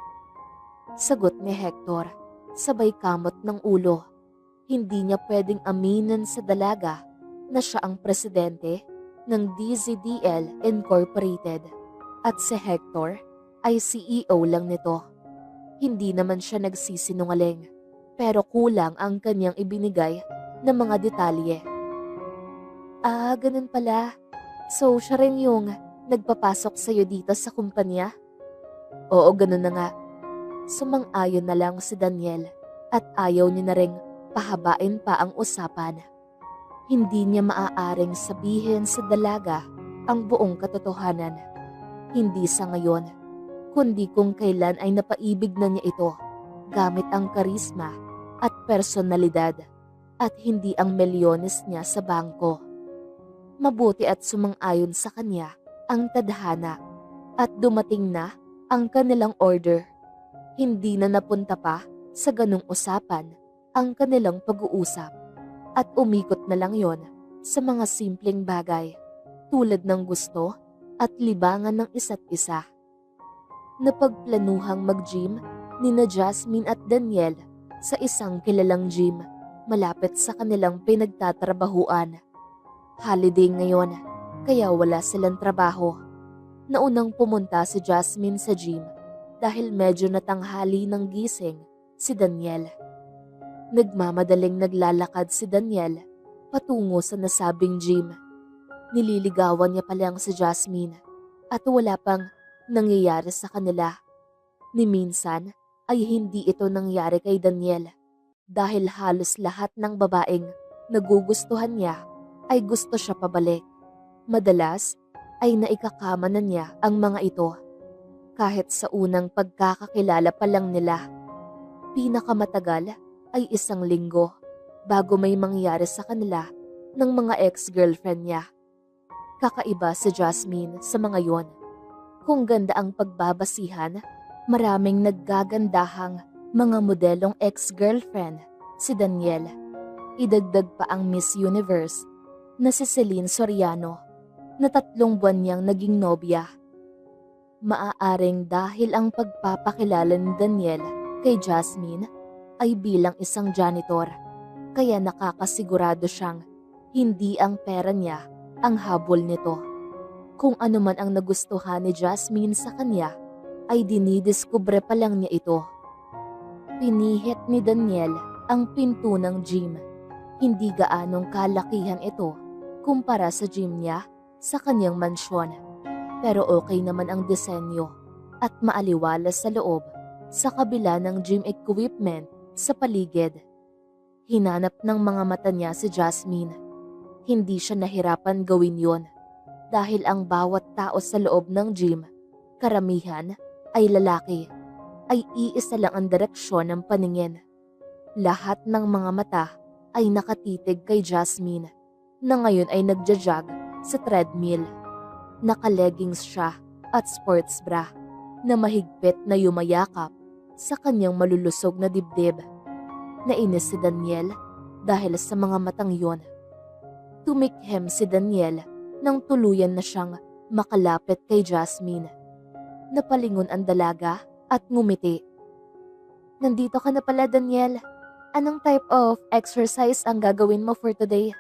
S1: Sagot ni Hector, sabay kamot ng ulo. Hindi niya pwedeng aminin sa dalaga na siya ang presidente ng DZDL Incorporated at si Hector ay CEO lang nito. Hindi naman siya nagsisinungaling, pero kulang ang kanyang ibinigay na mga detalye. Ganun pala. So siya rin yung nagpapasok sa'yo dito sa kumpanya? Oo, ganun na nga. Sumang-ayon na lang si Daniel at ayaw niya na ring pahabain pa ang usapan. Hindi niya maaaring sabihin sa dalaga ang buong katotohanan. Hindi sa ngayon, kundi kung kailan ay napaibig na niya ito gamit ang karisma at personalidad at hindi ang milyones niya sa bangko. Mabuti at sumang-ayon sa kanya ang tadhana at dumating na ang kanilang order. Hindi na napunta pa sa ganung usapan ang kanilang pag-uusap at umikot na lang yon sa mga simpleng bagay tulad ng gusto at libangan ng isa't isa. Napagplanuhang mag-gym nina Jasmine at Daniel sa isang kilalang gym malapit sa kanilang pinagtatrabahuan. Holiday ngayon, kaya wala silang trabaho. Naunang pumunta si Jasmine sa gym dahil medyo natanghali ng gising si Daniel. Nagmamadaling naglalakad si Daniel patungo sa nasabing gym. Nililigawan niya palang si Jasmine at wala pang nangyayari sa kanila. Ni minsan ay hindi ito nangyari kay Daniel dahil halos lahat ng babaeng nagugustuhan niya ay gusto siya pabalik. Madalas ay naikakama na niya ang mga ito kahit sa unang pagkakakilala pa lang nila. Pinakamatagal ay 1 linggo bago may mangyari sa kanila ng mga ex-girlfriend niya. Kakaiba si Jasmine sa mga yon. Kung ganda ang pagbabasihan, maraming naggagandahang mga modelong ex-girlfriend si Daniel. Idagdag pa ang Miss Universe na si Celine Soriano na 3 buwan niyang naging nobya. Maaaring dahil ang pagpapakilala ni Daniel kay Jasmine ay bilang isang janitor, kaya nakakasigurado siyang hindi ang pera niya ang habol nito. Kung ano man ang nagustuhan ni Jasmine sa kanya, ay dinidiskubre pa lang niya ito. Pinihit ni Daniel ang pinto ng gym. Hindi gaanong kalakihan ito kumpara sa gym niya sa kanyang mansyon. Pero okay naman ang disenyo at maaliwalas sa loob sa kabila ng gym equipment sa paligid. Hinanap ng mga mata niya si Jasmine. Hindi siya nahirapan gawin yon dahil ang bawat tao sa loob ng gym, karamihan ay lalaki, ay iisa lang ang direksyon ng paningin. Lahat ng mga mata ay nakatitig kay Jasmine na ngayon ay nagja-jog sa treadmill. Naka-leggings siya at sports bra na mahigpit na yumayakap sa kanyang malulusog na dibdib. Nainis si Daniel dahil sa mga matang yon. Tumikhim si Daniel nang tuluyan na siyang makalapit kay Jasmine. Napalingon ang dalaga at ngumiti. Nandito ka na pala, Daniel. Anong type of exercise ang gagawin mo for today?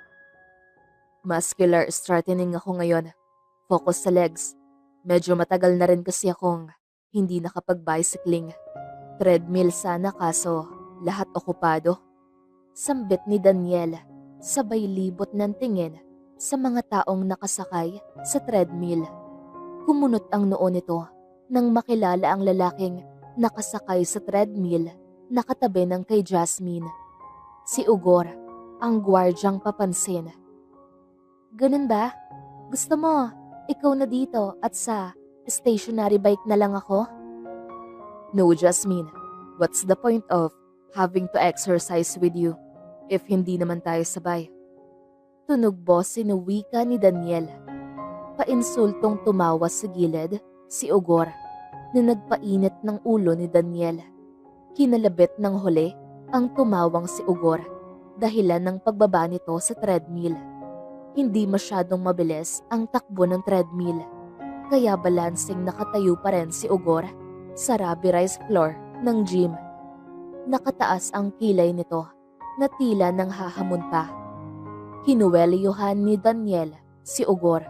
S1: Muscular strengthening ako ngayon. Focus sa legs. Medyo matagal na rin kasi akong hindi nakapag-bicycling. Treadmill sana kaso lahat okupado. Sambit ni Daniel, sabay libot ng tingin sa mga taong nakasakay sa treadmill. Kumunot ang noo nito nang makilala ang lalaking nakasakay sa treadmill na katabi ng kay Jasmine. Si Ugor, ang gwardyang papansin. Ganun ba? Gusto mo, ikaw na dito at sa stationary bike na lang ako? No, Jasmine. What's the point of having to exercise with you if hindi naman tayo sabay? Tunog boss sinuwika ni Daniel. Painsultong tumawa sa gilid si Ugor na nagpainit ng ulo ni Daniel. Kinalabit ng huli ang tumawang si Ugor dahilan ng pagbaba nito sa treadmill. Hindi masyadong mabilis ang takbo ng treadmill, kaya balansing nakatayo pa rin si Ugor sa rubberized floor ng gym. Nakataas ang kilay nito na tila nang hahamon pa. Kinuwelyohan ni Daniel si Ugor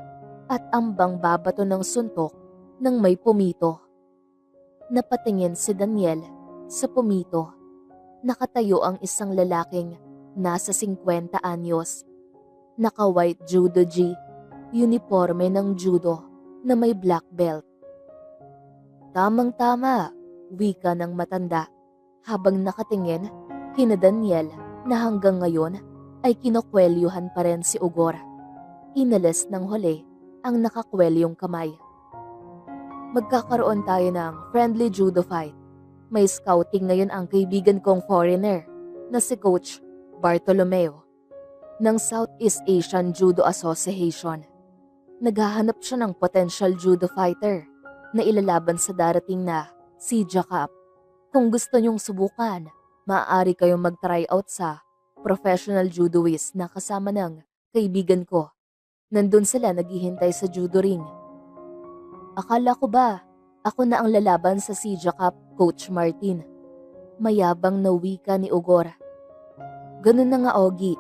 S1: at ambang babato ng suntok ng may pumito. Napatingin si Daniel sa pumito. Nakatayo ang isang lalaking nasa 50 anyos. Naka-white judo gi, uniforme ng judo na may black belt. Tamang-tama, wika ng matanda habang nakatingin kina Daniel na hanggang ngayon ay kinukwelyuhan pa rin si Ugor. Inalis ng huli ang nakakwelyong kamay. Magkakaroon tayo ng friendly judo fight. May scouting ngayon ang kaibigan kong foreigner na si Coach Bartolomeo ng Southeast Asian Judo Association. Naghahanap siya ng potential judo fighter na ilalaban sa darating na Sija Cup. Kung gusto niyong subukan, maaari kayong mag-tryout sa professional judoist na kasama ng kaibigan ko. Nandun sila naghihintay sa judo ring. Akala ko ba ako na ang lalaban sa Sija Cup, Coach Martin? Mayabang na wika ni Ugor. Ganun na nga, Ogie.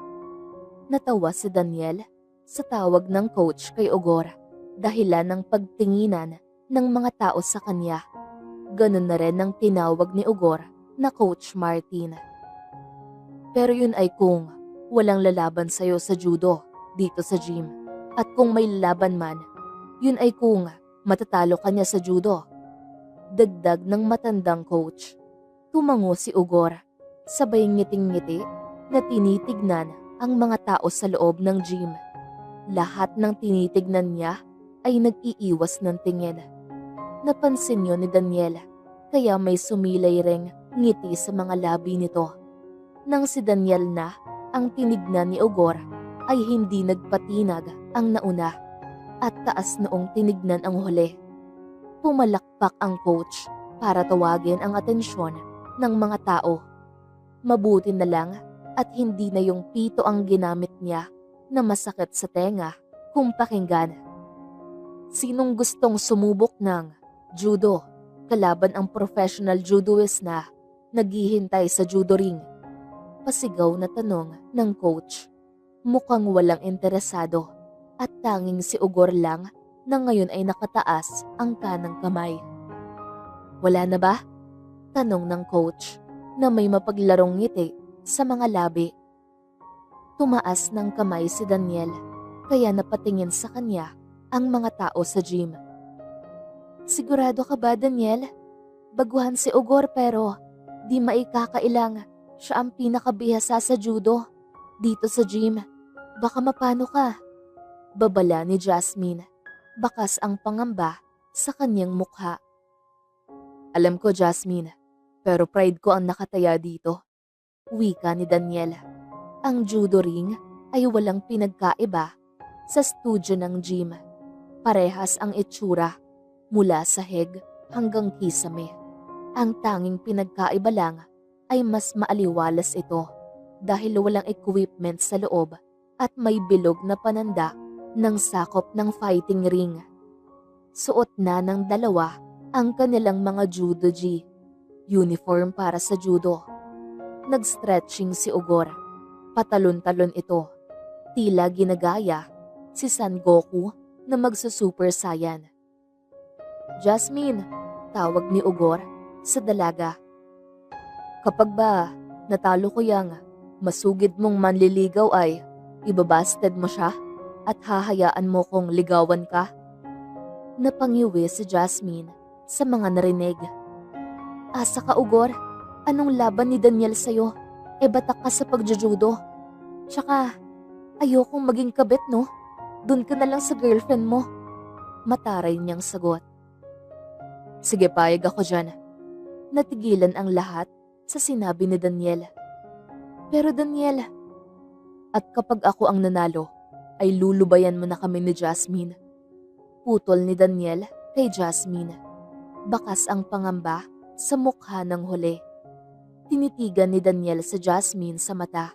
S1: Natawa si Daniel sa tawag ng coach kay Ugor dahilan ng pagtinginan ng mga tao sa kanya. Ganun na rin ang tinawag ni Ugor na Coach Martin. Pero yun ay kung walang lalaban sa'yo sa judo dito sa gym. At kung may lalaban man, yun ay kung matatalo ka niya sa judo. Dagdag ng matandang coach. Tumango si Ugor, sabay ngiting-ngiti na tinitignan ang mga tao sa loob ng gym. Lahat ng tinitignan niya ay nag-iiwas ng tingin. Napansin yun ni Daniel, kaya may sumilay ring ngiti sa mga labi nito. Nang si Daniel na ang tinignan ni Ugor, ay hindi nagpatinag ang nauna at taas noong tinignan ang huli. Pumalakpak ang coach para tawagin ang atensyon ng mga tao. Mabuti na lang at hindi na yung pito ang ginamit niya na masakit sa tenga kung pakinggan. Sinong gustong sumubok ng judo kalaban ang professional judoist na naghihintay sa judo ring? Pasigaw na tanong ng coach. Mukhang walang interesado at tanging si Ugor lang na ngayon ay nakataas ang kanang kamay. Wala na ba? Tanong ng coach na may mapaglarong ngiti sa mga labi. Tumaas ng kamay si Daniel kaya napatingin sa kanya ang mga tao sa gym. Sigurado ka ba, Daniel? Baguhan si Ugor pero di maikakailang siya ang pinakabihasa sa judo dito sa gym. Baka mapano ka? Babala ni Jasmine Bakas ang pangamba sa kanyang mukha. Alam ko, Jasmine, pero pride ko ang nakataya dito. Wika ni Daniel. Ang judo ring ay walang pinagkaiba sa studio ng gym. Parehas ang itsura mula sahig hanggang kisame. Ang tanging pinagkaiba lang ay mas maaliwalas ito dahil walang equipment sa loob at may bilog na pananda ng sakop ng fighting ring. Suot na ng dalawa ang kanilang mga judo gi, uniform para sa judo. Nag-stretching si Ugor. Patalon-talon ito. Tila ginagaya si Son Goku na magsa-Super Saiyan. Jasmine, tawag ni Ugor sa dalaga. Kapag ba natalo ko yang masugid mong manliligaw ay ibabasted mo siya at hahayaan mo kong ligawan ka? Napangiwi si Jasmine sa mga narinig. Asa ka, Ugor? Anong laban ni Daniel sa'yo? Batak ka sa pagjujudo. Tsaka, ayokong maging kabit, no? Dun ka na lang sa girlfriend mo. Mataray niyang sagot. Sige, payag ako dyan. Natigilan ang lahat sa sinabi ni Daniel. Pero Daniel, at kapag ako ang nanalo, ay lulubayan mo na kami ni Jasmine. Putol ni Daniel kay Jasmine. Bakas ang pangamba sa mukha ng huli. Tinitigan ni Daniel sa Jasmine sa mata.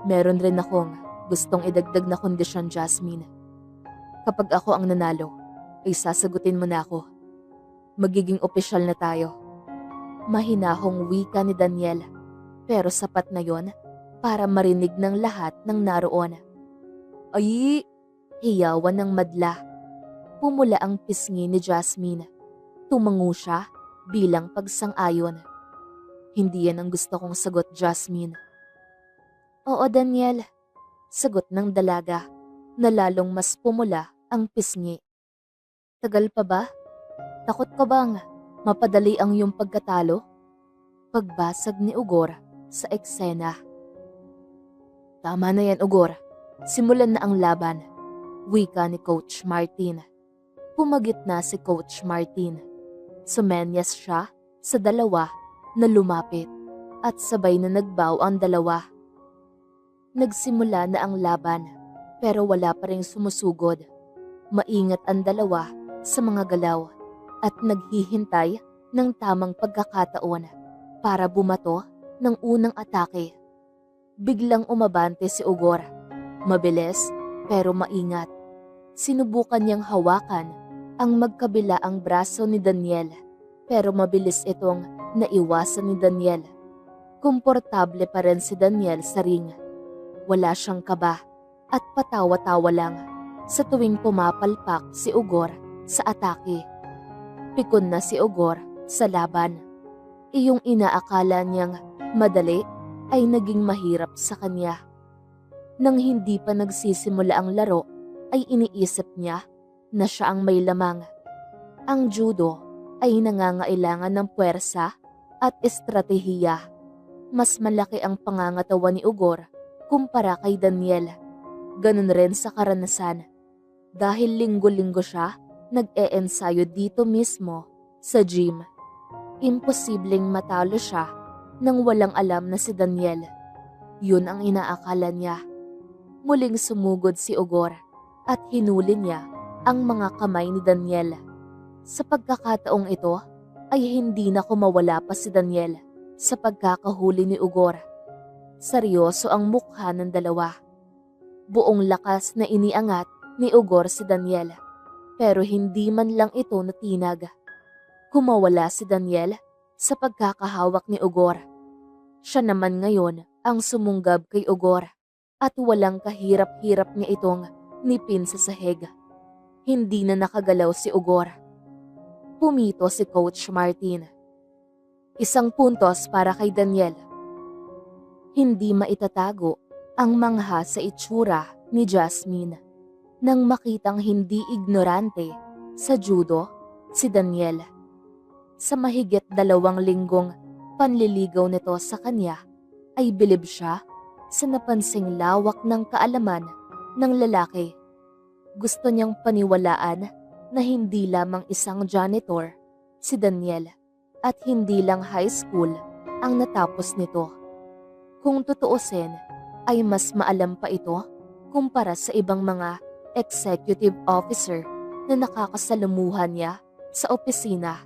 S1: Meron rin akong gustong idagdag na kondisyon, Jasmine. Kapag ako ang nanalo, ay sasagutin mo na ako. Magiging opisyal na tayo. Mahinahong wika ni Daniel, pero sapat na yon para marinig ng lahat ng naroon. Ay! Hiyawan ng madla. Pumula ang pisngi ni Jasmine. Tumango siya bilang pagsang-ayon. Hindi yan ang gusto kong sagot, Jasmine. Oo, Daniel. Sagot ng dalaga na lalong mas pumula ang pisngi. Tagal pa ba? Takot ka bang mapadali ang iyong pagkatalo? Pagbasag ni Ugor sa eksena. Tama na yan, Ugor. Simulan na ang laban. Wika ni Coach Martin. Pumagit na si Coach Martin. Sumenyas siya sa dalawa na lumapit at sabay na nagbow ang dalawa. Nagsimula na ang laban pero wala pa ring sumusugod. Maingat ang dalawa sa mga galaw at naghihintay ng tamang pagkakataon para bumato ng unang atake. Biglang umabante si Ugor. Mabilis pero maingat. Sinubukan niyang hawakan ang magkabilaang braso ni Daniel pero mabilis itong naiwasan ni Daniel. Komportable pa rin si Daniel sa ring. Wala siyang kaba at patawa-tawa lang sa tuwing pumapalpak si Ugor sa atake. Pikon na si Ugor sa laban. Iyong inaakala niyang madali ay naging mahirap sa kanya. Nang hindi pa nagsisimula ang laro, ay iniisip niya na siya ang may lamang. Ang judo ay nangangailangan ng puwersa at estratehiya. Mas malaki ang pangangatawan ni Ugor kumpara kay Daniel. Ganun rin sa karanasan. Dahil linggo-linggo siya nag-e-ensayo dito mismo sa gym. Imposibleng matalo siya nang walang alam na si Daniel. Yun ang inaakala niya. Muling sumugod si Ugor at hinuli niya ang mga kamay ni Daniel. Sa pagkakataong ito ay hindi na kumawala pa si Daniel sa pagkakahuli ni Ugor. Seryoso ang mukha ng dalawa. Buong lakas na iniangat ni Ugor si Daniel pero hindi man lang ito natinag. Kumawala si Daniel sa pagkakahawak ni Ugor. Siya naman ngayon ang sumunggab kay Ugor at walang kahirap-hirap niya itong nipin sa sahig. Hindi na nakagalaw si Ugor. Pumito si Coach Martin. 1 puntos para kay Daniel. Hindi maitatago ang mangha sa itsura ni Jasmine nang makitang hindi ignorante sa judo si Daniel. Sa mahigit 2 linggong panliligaw nito sa kanya ay bilib siya sa napansing lawak ng kaalaman ng lalaki. Gusto niyang paniwalaan na hindi lamang isang janitor si Daniel at hindi lang high school ang natapos nito. Kung tutuusin, ay mas maalam pa ito kumpara sa ibang mga executive officer na nakakasalamuhan niya sa opisina.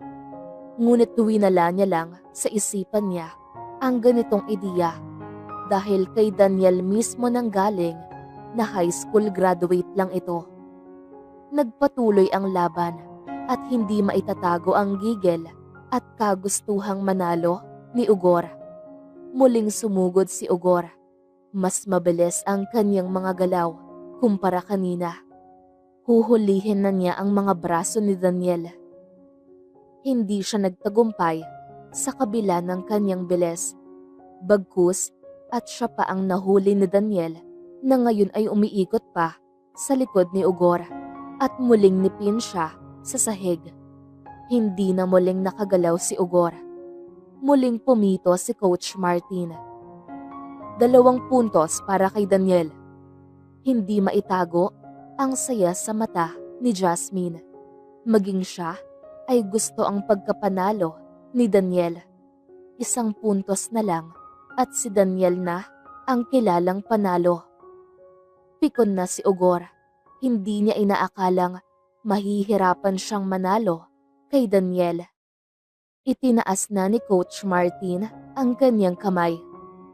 S1: Ngunit winala niya lang sa isipan niya ang ganitong ideya dahil kay Daniel mismo nanggaling na high school graduate lang ito. Nagpatuloy ang laban at hindi maitatago ang gigil at kagustuhang manalo ni Ugor. Muling sumugod si Ugor. Mas mabilis ang kanyang mga galaw kumpara kanina. Huhulihin na niya ang mga braso ni Daniel. Hindi siya nagtagumpay sa kabila ng kanyang bilis. Bagkus at siya pa ang nahuli ni Daniel na ngayon ay umiikot pa sa likod ni Ugor at muling nipin siya sa sahig. Hindi na muling nakagalaw si Ugor. Muling pumito si Coach Martin. 2 puntos para kay Daniel. Hindi maitago ang saya sa mata ni Jasmine. Maging siya ay gusto ang pagkapanalo ni Daniel. 1 puntos na lang at si Daniel na ang kilalang panalo. Pikon na si Ugor. Hindi niya inaakalang mahihirapan siyang manalo kay Daniel. Itinaas na ni Coach Martin ang kanyang kamay.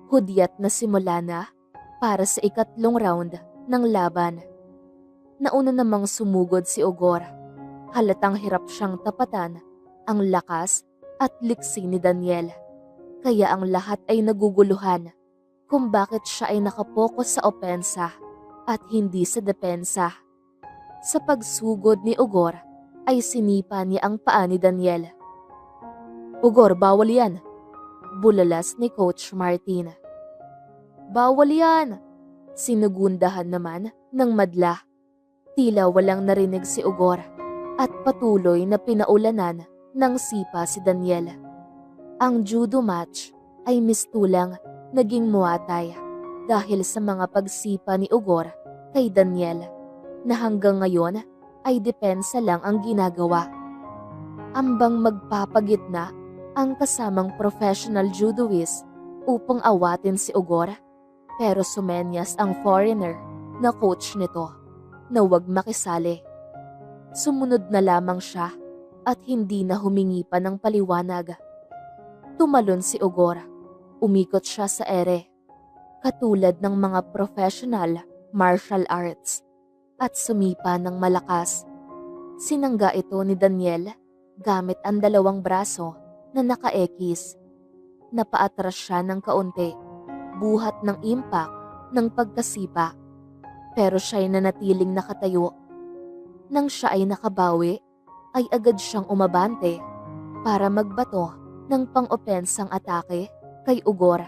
S1: Hudyat na simula na para sa 3 round ng laban. Nauna namang sumugod si Ugor. Halatang hirap siyang tapatan ang lakas at liksi ni Daniel. Kaya ang lahat ay naguguluhan kung bakit siya ay nakapokus sa opensa at hindi sa depensa. Sa pagsugod ni Ugor ay sinipa niya ang paa ni Daniel. "Ugor, bawal yan," bulalas ni Coach Martin. "Bawal yan!" Sinugundahan naman ng madla. Tila walang narinig si Ugor at patuloy na pinaulanan ng sipa si Daniel. Ang judo match ay mistulang naging muatay dahil sa mga pagsipa ni Ugor kay Daniel na hanggang ngayon ay depensa lang ang ginagawa. Ambang magpapagitna ang kasamang professional judoist upang awatin si Ugor, pero sumenyas ang foreigner na coach nito na huwag makisali. Sumunod na lamang siya at hindi na humingi pa ng paliwanag. Tumalon si Ugor. Umikot siya sa ere, katulad ng mga professional martial arts, at sumipa ng malakas. Sinangga ito ni Daniel gamit ang 2 braso na nakaekis. Napaatras siya ng kaunti, buhat ng impact ng pagkasipa, pero siya'y nanatiling nakatayo. Nang siya ay nakabawi, ay agad siyang umabante para magbato ng pang-opensang atake kay Ugor.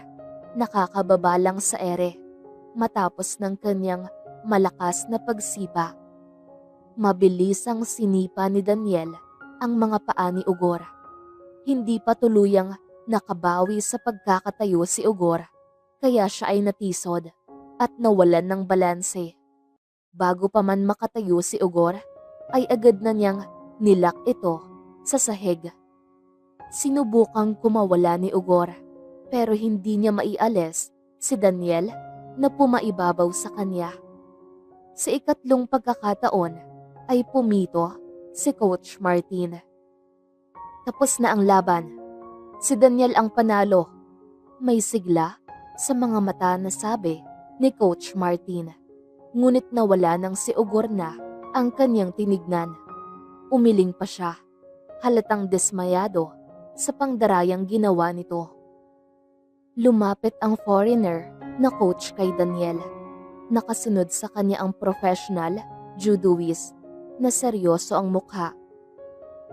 S1: Nakakababa lang sa ere matapos ng kanyang malakas na pagsipa. Mabilisang sinipa ni Daniel ang mga paa ni Ugor. Hindi pa tuluyang nakabawi sa pagkakatayo si Ugor, kaya siya ay natisod at nawalan ng balanse. Bago pa man makatayo si Ugor, ay agad na niyang nilak ito sa sahig. Sinubukang kumawala ni Ugor, pero hindi niya maialis si Daniel na pumaibabaw sa kanya. Sa 3 pagkakataon ay pumito si Coach Martin. Tapos na ang laban. Si Daniel ang panalo. May sigla sa mga mata na sabi ni Coach Martin. Ngunit nawala nang si Ugor na ang kanyang tinignan. Umiling pa siya, halatang dismayado sa pangdarayang ginawa nito. Lumapit ang foreigner na coach kay Daniel. Nakasunod sa kanya ang professional judoist na seryoso ang mukha.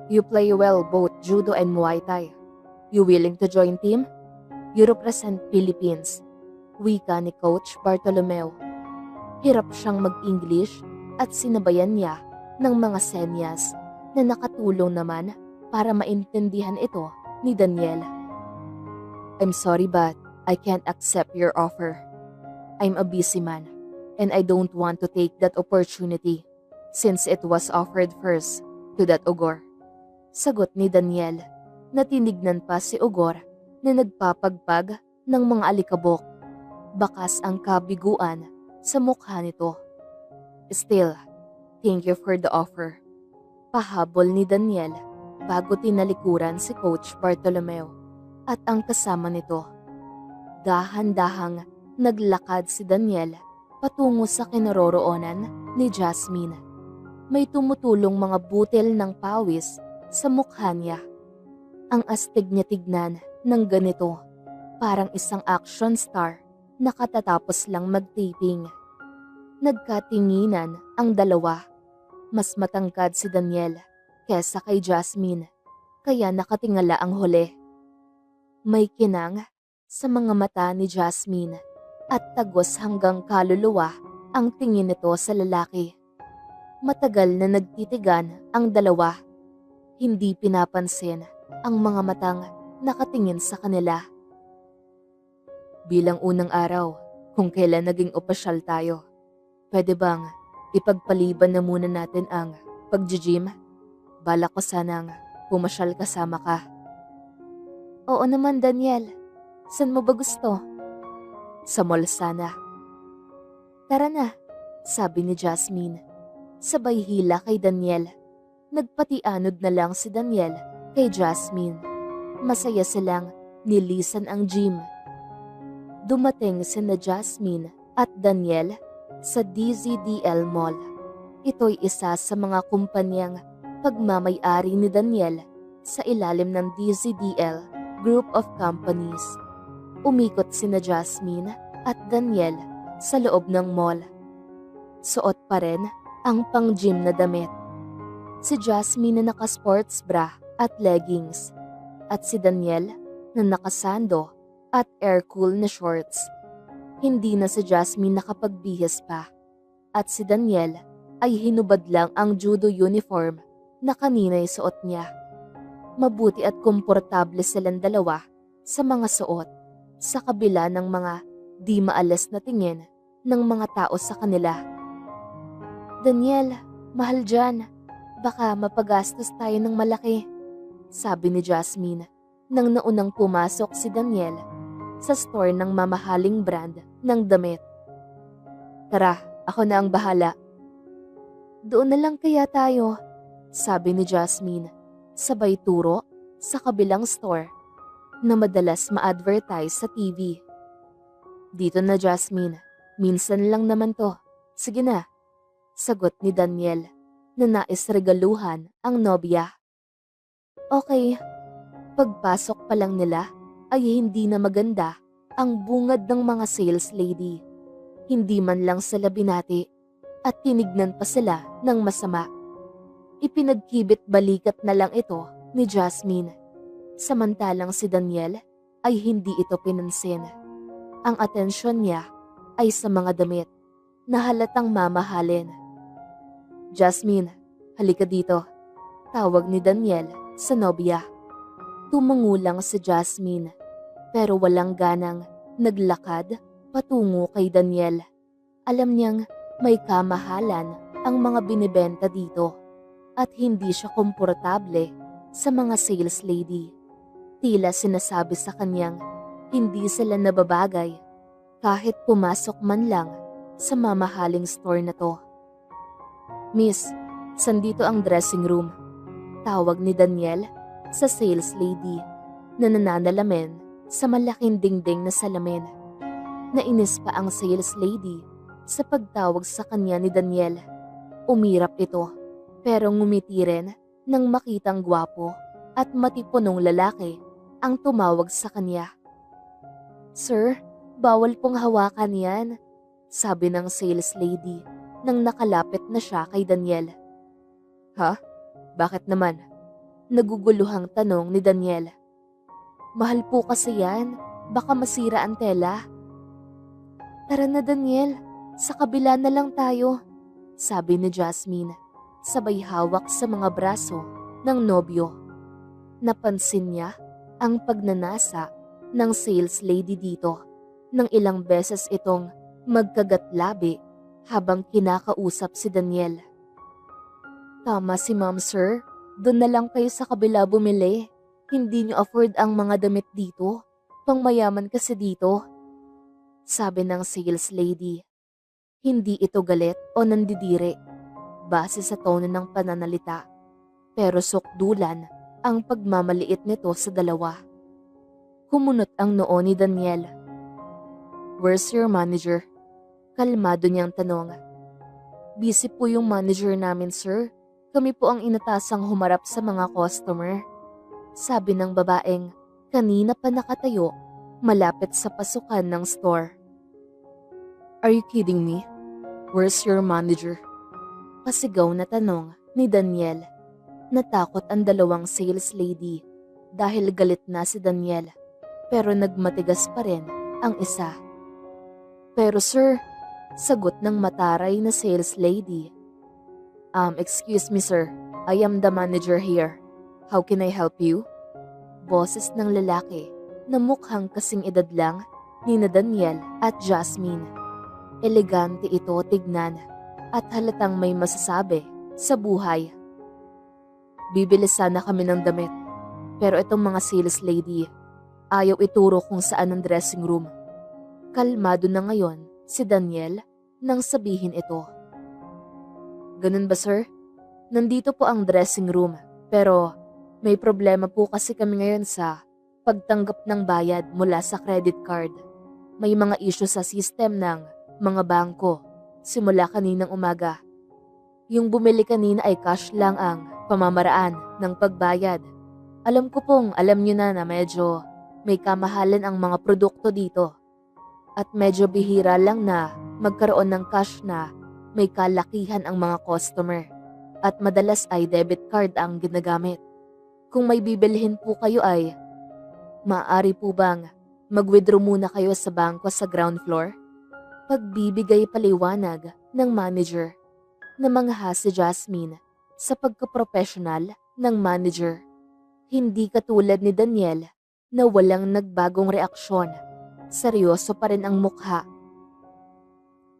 S1: "You play well both judo and Muay Thai. You willing to join team? You represent Philippines," wika ni Coach Bartolomeo. Hirap siyang mag-English at sinabayan niya ng mga senyas na nakatulong naman para maintindihan ito ni Daniel. "I'm sorry but I can't accept your offer. I'm a busy man and I don't want to take that opportunity. since it was offered first to that Ugor. Sagot ni Daniel, na tinignan pa si Ugor na nagpapagpag ng mga alikabok. Bakas ang kabiguan sa mukha nito. Still, thank you for the offer. Pahabol ni Daniel bago tinalikuran si Coach Bartolomeo at ang kasama nito. Dahan-dahang naglakad si Daniel patungo sa kinaroroonan ni Jasmine. May tumutulong mga butil ng pawis sa mukha niya. Ang astig niya tignan ng ganito, parang isang action star na katatapos lang mag-taping. Nagkatinginan ang dalawa. Mas matangkad si Daniel kesa kay Jasmine, kaya nakatingala ang huli. May kinang sa mga mata ni Jasmine at tagos hanggang kaluluwa ang tingin nito sa lalaki. Matagal na nagtitigan ang dalawa. Hindi pinapansin ang mga matang nakatingin sa kanila. Bilang unang araw, kung kailan naging opisyal tayo, pwede bang ipagpaliban na muna natin ang pag-gym? Balak ko sanang pumasyal kasama ka. Oo naman, Daniel. San mo ba gusto? Sa mall sana. Tara na, sabi ni Jasmine. Sabay hila kay Daniel. Nagpatianod na lang si Daniel kay Jasmine. Masaya silang nilisan ang gym. Dumating sina Jasmine at Daniel sa DZDL Mall. Ito'y isa sa mga kumpanyang pagmamay-ari ni Daniel sa ilalim ng DZDL Group of Companies. Umikot sina Jasmine at Daniel sa loob ng mall. Suot pa rin ang pang-gym na damit. Si Jasmine na naka-sports bra at leggings at si Daniel na nakasando at air-cool na shorts. Hindi na si Jasmine nakapagbihis pa at si Daniel ay hinubad lang ang judo uniform na kanina'y suot niya. Mabuti at komportable silang dalawa sa mga suot sa kabila ng mga di maalas na tingin ng mga tao sa kanila. Daniel, mahal dyan. Baka mapagastos tayo ng malaki, sabi ni Jasmine nang naunang pumasok si Daniel sa store ng mamahaling brand ng damit. Tara, ako na ang bahala. Doon na lang kaya tayo, sabi ni Jasmine, sabay turo sa kabilang store na madalas ma-advertise sa TV. Dito na, Jasmine, minsan lang naman to. Sige na, sagot ni Daniel na nais regaluhan ang nobya. Okay, pagpasok pa lang nila ay hindi na maganda ang bungad ng mga sales lady. Hindi man lang sila binati at tinignan pa sila ng masama. Ipinagkibit balikat na lang ito ni Jasmine. Samantalang si Daniel ay hindi ito pinansin. Ang atensyon niya ay sa mga damit na halatang mamahalin. Jasmine, halika dito, tawag ni Daniel sa nobya. Tumangulang si Jasmine pero walang ganang naglakad patungo kay Daniel. Alam niyang may kamahalan ang mga binibenta dito at hindi siya komportable sa mga sales lady. Tila sinasabi sa kanyang hindi sila nababagay kahit pumasok man lang sa mamahaling store na to. Miss, sandito ang dressing room, tawag ni Daniel sa sales lady na nananalamin sa malaking dingding na salamin. Nainis pa ang sales lady sa pagtawag sa kanya ni Daniel. Umirap ito pero ngumiti rin nang makitang gwapo at matipunong lalaki ang tumawag sa kanya. Sir, bawal pong hawakan yan, sabi ng sales lady nang nakalapit na siya kay Daniel. Ha? Bakit naman? Naguguluhang tanong ni Daniel. Mahal po kasi yan, baka masira ang tela. Tara na Daniel, sa kabila na lang tayo, sabi ni Jasmine, sabay hawak sa mga braso ng nobyo. Napansin niya ang pagnanasa ng sales lady dito nang ilang beses itong magkagatlabi habang kinakausap si Daniel. Tama si ma'am, sir. Doon na lang kayo sa kabila bumili. Hindi niyo afford ang mga damit dito. Pangmayaman kasi dito. Sabi ng sales lady. Hindi ito galit o nandidiri. Base sa tono ng pananalita. Pero sukdulan ang pagmamaliit nito sa dalawa. Kumunot ang noo ni Daniel. Where's your manager? Kalmado niyang tanong. Busy po yung manager namin, sir. Kami po ang inatasang humarap sa mga customer. Sabi ng babaeng kanina pa nakatayo malapit sa pasukan ng store. Are you kidding me? Where's your manager? Pasigaw na tanong ni Daniel. Natakot ang dalawang sales lady dahil galit na si Daniel pero nagmatigas pa rin ang isa. Pero sir, sagot ng mataray na sales lady. Excuse me sir, I am the manager here. How can I help you? Boses ng lalaki na mukhang kasing edad lang ni na Daniel at Jasmine. Elegante ito tignan at halatang may masasabi sa buhay. Bibili sana kami ng damit, pero itong mga sales lady, ayaw ituro kung saan ang dressing room. Kalmado na ngayon si Daniel nang sabihin ito. Ganun ba sir? Nandito po ang dressing room, pero may problema po kasi kami ngayon sa pagtanggap ng bayad mula sa credit card. May mga issue sa system ng mga bangko simula kaninang umaga. Yung bumili kanina ay cash lang ang pamamaraan ng pagbayad. Alam ko pong alam nyo na medyo may kamahalan ang mga produkto dito. At medyo bihira lang na magkaroon ng cash na may kalakihan ang mga customer. At madalas ay debit card ang ginagamit. Kung may bibilhin po kayo ay, maaari po bang mag-withdraw muna kayo sa bangko sa ground floor? Pagbibigay paliwanag ng manager. Namangha si Jasmine sa pagkaprofessional ng manager. Hindi katulad ni Daniel na walang nagbagong reaksyon. Seryoso pa rin ang mukha.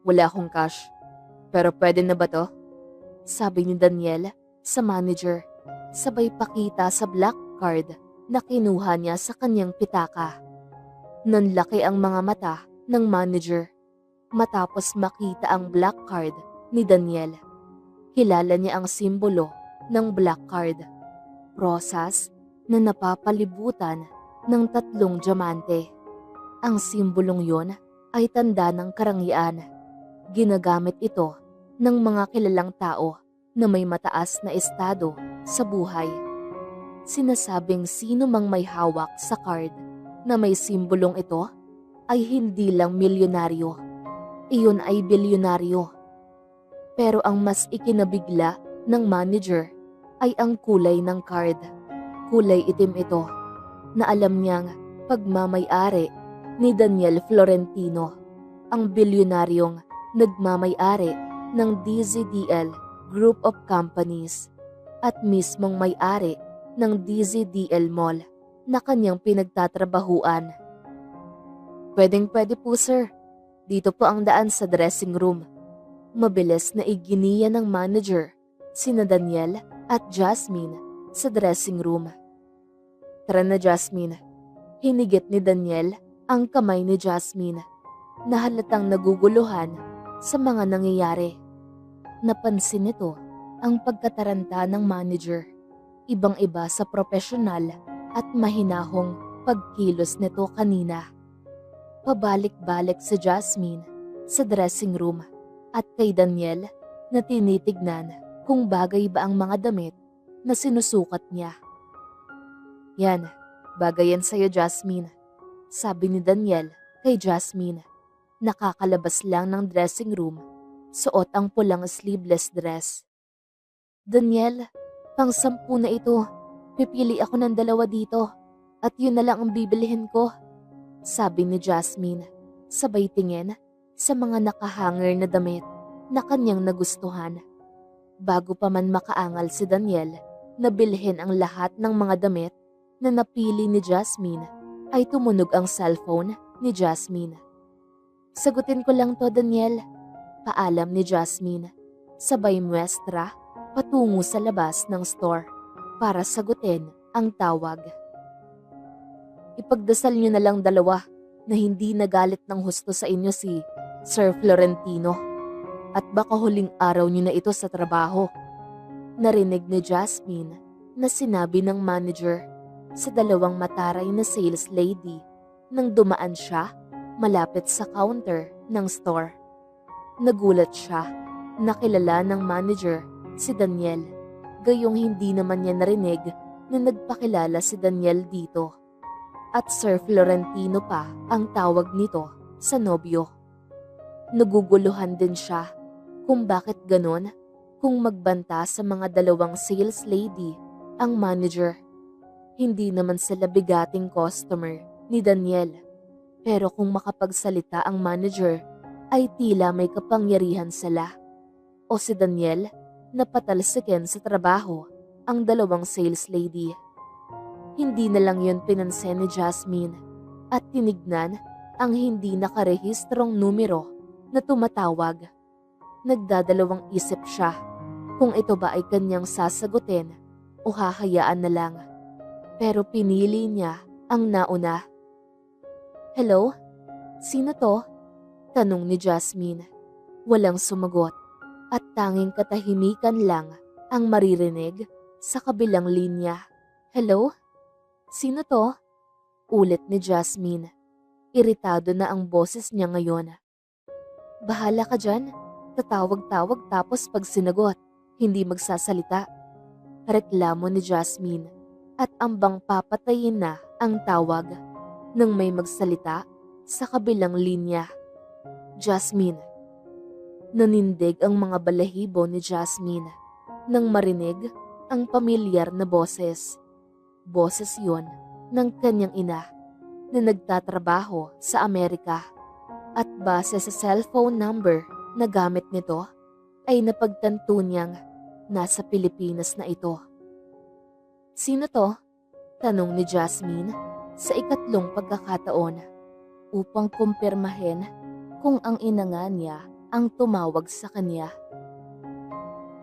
S1: Wala akong cash, pero pwede na ba to? Sabi ni Daniel sa manager. Sabay pakita sa black card na kinuha niya sa kanyang pitaka. Nanlaki ang mga mata ng manager matapos makita ang black card ni Daniel. Kilala niya ang simbolo ng black card. Rosas na napapalibutan ng 3 diamante. Ang simbolong yon ay tanda ng karangyaan. Ginagamit ito ng mga kilalang tao na may mataas na estado sa buhay. Sinasabing sino mang may hawak sa card na may simbolong ito ay hindi lang milyonaryo. Iyon ay bilyonaryo. Pero ang mas ikinabigla ng manager ay ang kulay ng card. Kulay itim ito na alam niyang pagmamay-ari ni Daniel Florentino, ang bilyonaryong nagmamay-ari ng DZDL Group of Companies at mismong may-ari ng DZDL Mall na kanyang pinagtatrabahuan. Pwedeng-pwede po sir, dito po ang daan sa dressing room. Mabilis na iginiya ng manager sina Daniel at Jasmine sa dressing room. Tara na Jasmine, hinigit ni Daniel ang kamay ni Jasmine na halatang naguguluhan sa mga nangyayari. Napansin nito ang pagkataranta ng manager, ibang-iba sa profesional at mahinahong pagkilos nito kanina. Pabalik-balik si Jasmine sa dressing room at kay Daniel na tinitignan kung bagay ba ang mga damit na sinusukat niya. Yan, bagay yan sa'yo Jasmine, sabi ni Daniel kay Jasmine. Nakakalabas lang ng dressing room, suot ang pulang sleeveless dress. Daniel, pang-10 na ito. Pipili ako ng 2 dito at yun na lang ang bibilihin ko, sabi ni Jasmine, sabay tingin sa mga nakahanger na damit na kanyang nagustuhan. Bago pa man makaangal si Daniel na bilhin ang lahat ng mga damit na napili ni Jasmine, ay tumunog ang cellphone ni Jasmine. Sagutin ko lang to Daniel, paalam ni Jasmine, sabay muestra patungo sa labas ng store para sagutin ang tawag. Ipagdasal niyo na lang dalawa na hindi nagalit ng husto sa inyo si Sir Florentino at baka huling araw niyo na ito sa trabaho. Narinig ni Jasmine na sinabi ng manager sa dalawang mataray na sales lady nang dumaan siya malapit sa counter ng store. Nagulat siya na kilala ng manager si Daniel, gayong hindi naman niya narinig na nagpakilala si Daniel dito. At Sir Florentino pa ang tawag nito sa nobyo. Naguguluhan din siya kung bakit ganon kung magbanta sa mga dalawang sales lady ang manager. Hindi naman sila bigating customer ni Daniel, pero kung makapagsalita ang manager ay tila may kapangyarihan sila. O si Daniel na patalsikin sa trabaho ang dalawang sales lady. Hindi na lang yun pinansin ni Jasmine at tinignan ang hindi nakarehistrong numero na tumatawag. Nagdadalawang isip siya kung ito ba ay kanyang sasagutin o hahayaan na lang. Pero pinili niya ang nauna. "Hello? Sino to?" tanong ni Jasmine. Walang sumagot at tanging katahimikan lang ang maririnig sa kabilang linya. "Hello? Sino to?" ulit ni Jasmine. Iritado na ang boses niya ngayon. "Bahala ka dyan. Tatawag-tawag tapos pag sinagot, hindi magsasalita." Reklamo ni Jasmine at ambang papatayin na ang tawag nang may magsalita sa kabilang linya. "Jasmine." Nanindig ang mga balahibo ni Jasmine nang marinig ang pamilyar na boses. Boses yon ng kanyang ina na nagtatrabaho sa Amerika at base sa cellphone number na gamit nito ay napagtanto niyang nasa Pilipinas na ito. "Sino to?" tanong ni Jasmine sa ikatlong pagkakataon upang kumpirmahin kung ang ina nga niya ang tumawag sa kanya.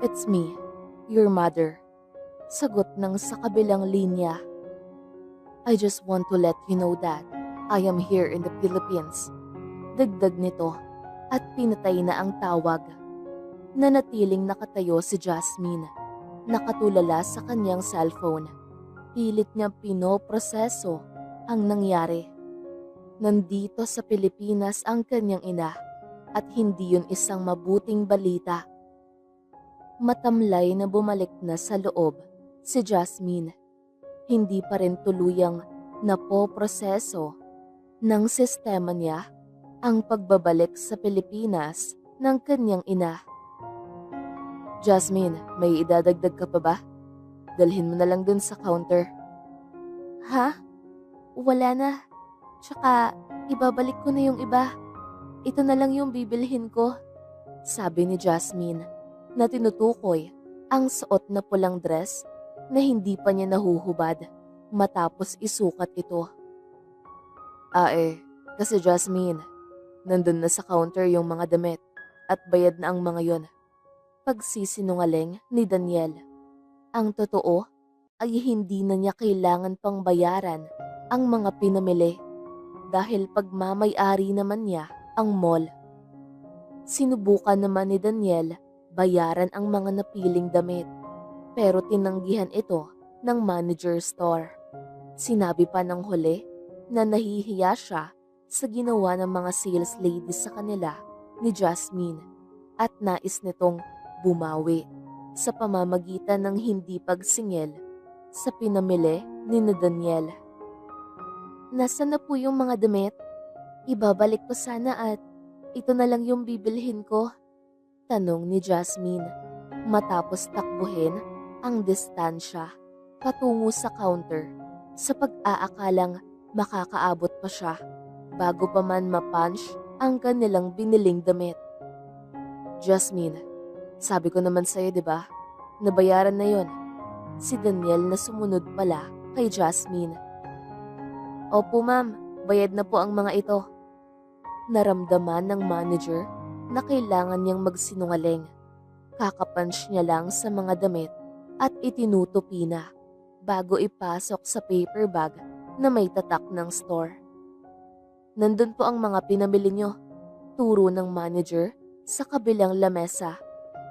S1: "It's me, your mother," sagot ng sa kabilang linya. "I just want to let you know that I am here in the Philippines." Dagdag nito at pinatay na ang tawag. Nanatiling nakatayo si Jasmine, nakatulala sa kanyang cellphone. Pilit niyang pinoproseso ang nangyari. Nandito sa Pilipinas ang kanyang ina at hindi yun isang mabuting balita. Matamlay na bumalik na sa loob si Jasmine. Hindi pa rin tuluyang napoproseso ng sistema niya ang pagbabalik sa Pilipinas ng kanyang ina. "Jasmine, may idadagdag ka pa ba? Dalhin mo na lang dun sa counter." "Ha? Wala na. Tsaka ibabalik ko na yung iba. Ito na lang yung bibilhin ko," sabi ni Jasmine na tinutukoy ang suot na pulang dress na hindi pa niya nahuhubad matapos isukat ito. Kasi Jasmine, nandun na sa counter yung mga damit at bayad na ang mga yon." Pagsisinungaling ni Daniel. Ang totoo ay hindi na niya kailangan pang bayaran ang mga pinamili dahil pagmamay-ari naman niya ang mall. Sinubukan naman ni Daniel bayaran ang mga napiling damit pero tinanggihan ito ng manager store. Sinabi pa ng huli na nahihiya siya sa ginawa ng mga sales ladies sa kanila ni Jasmine at nais nitong bumawi sa pamamagitan ng hindi pagsingil sa pinamili ni Daniel. "Nasaan na po yung mga damit? Ibabalik ko sana at ito na lang yung bibilhin ko," tanong ni Jasmine matapos takbuhin ang distansya patungo sa counter sa pag-aakalang makakaabot pa siya bago pa man ma-punch ang kanilang biniling damit. "Jasmine, sabi ko naman sa'yo, di ba? Nabayaran na yon." Si Daniel na sumunod pala kay Jasmine. "Opo ma'am, bayad na po ang mga ito." Naramdaman ng manager na kailangan niyang magsinungaling. Kakapunch niya lang sa mga damit at itinutupi na bago ipasok sa paper bag na may tatak ng store. Nandun po ang mga pinamili nyo, turo ng manager sa kabilang lamesa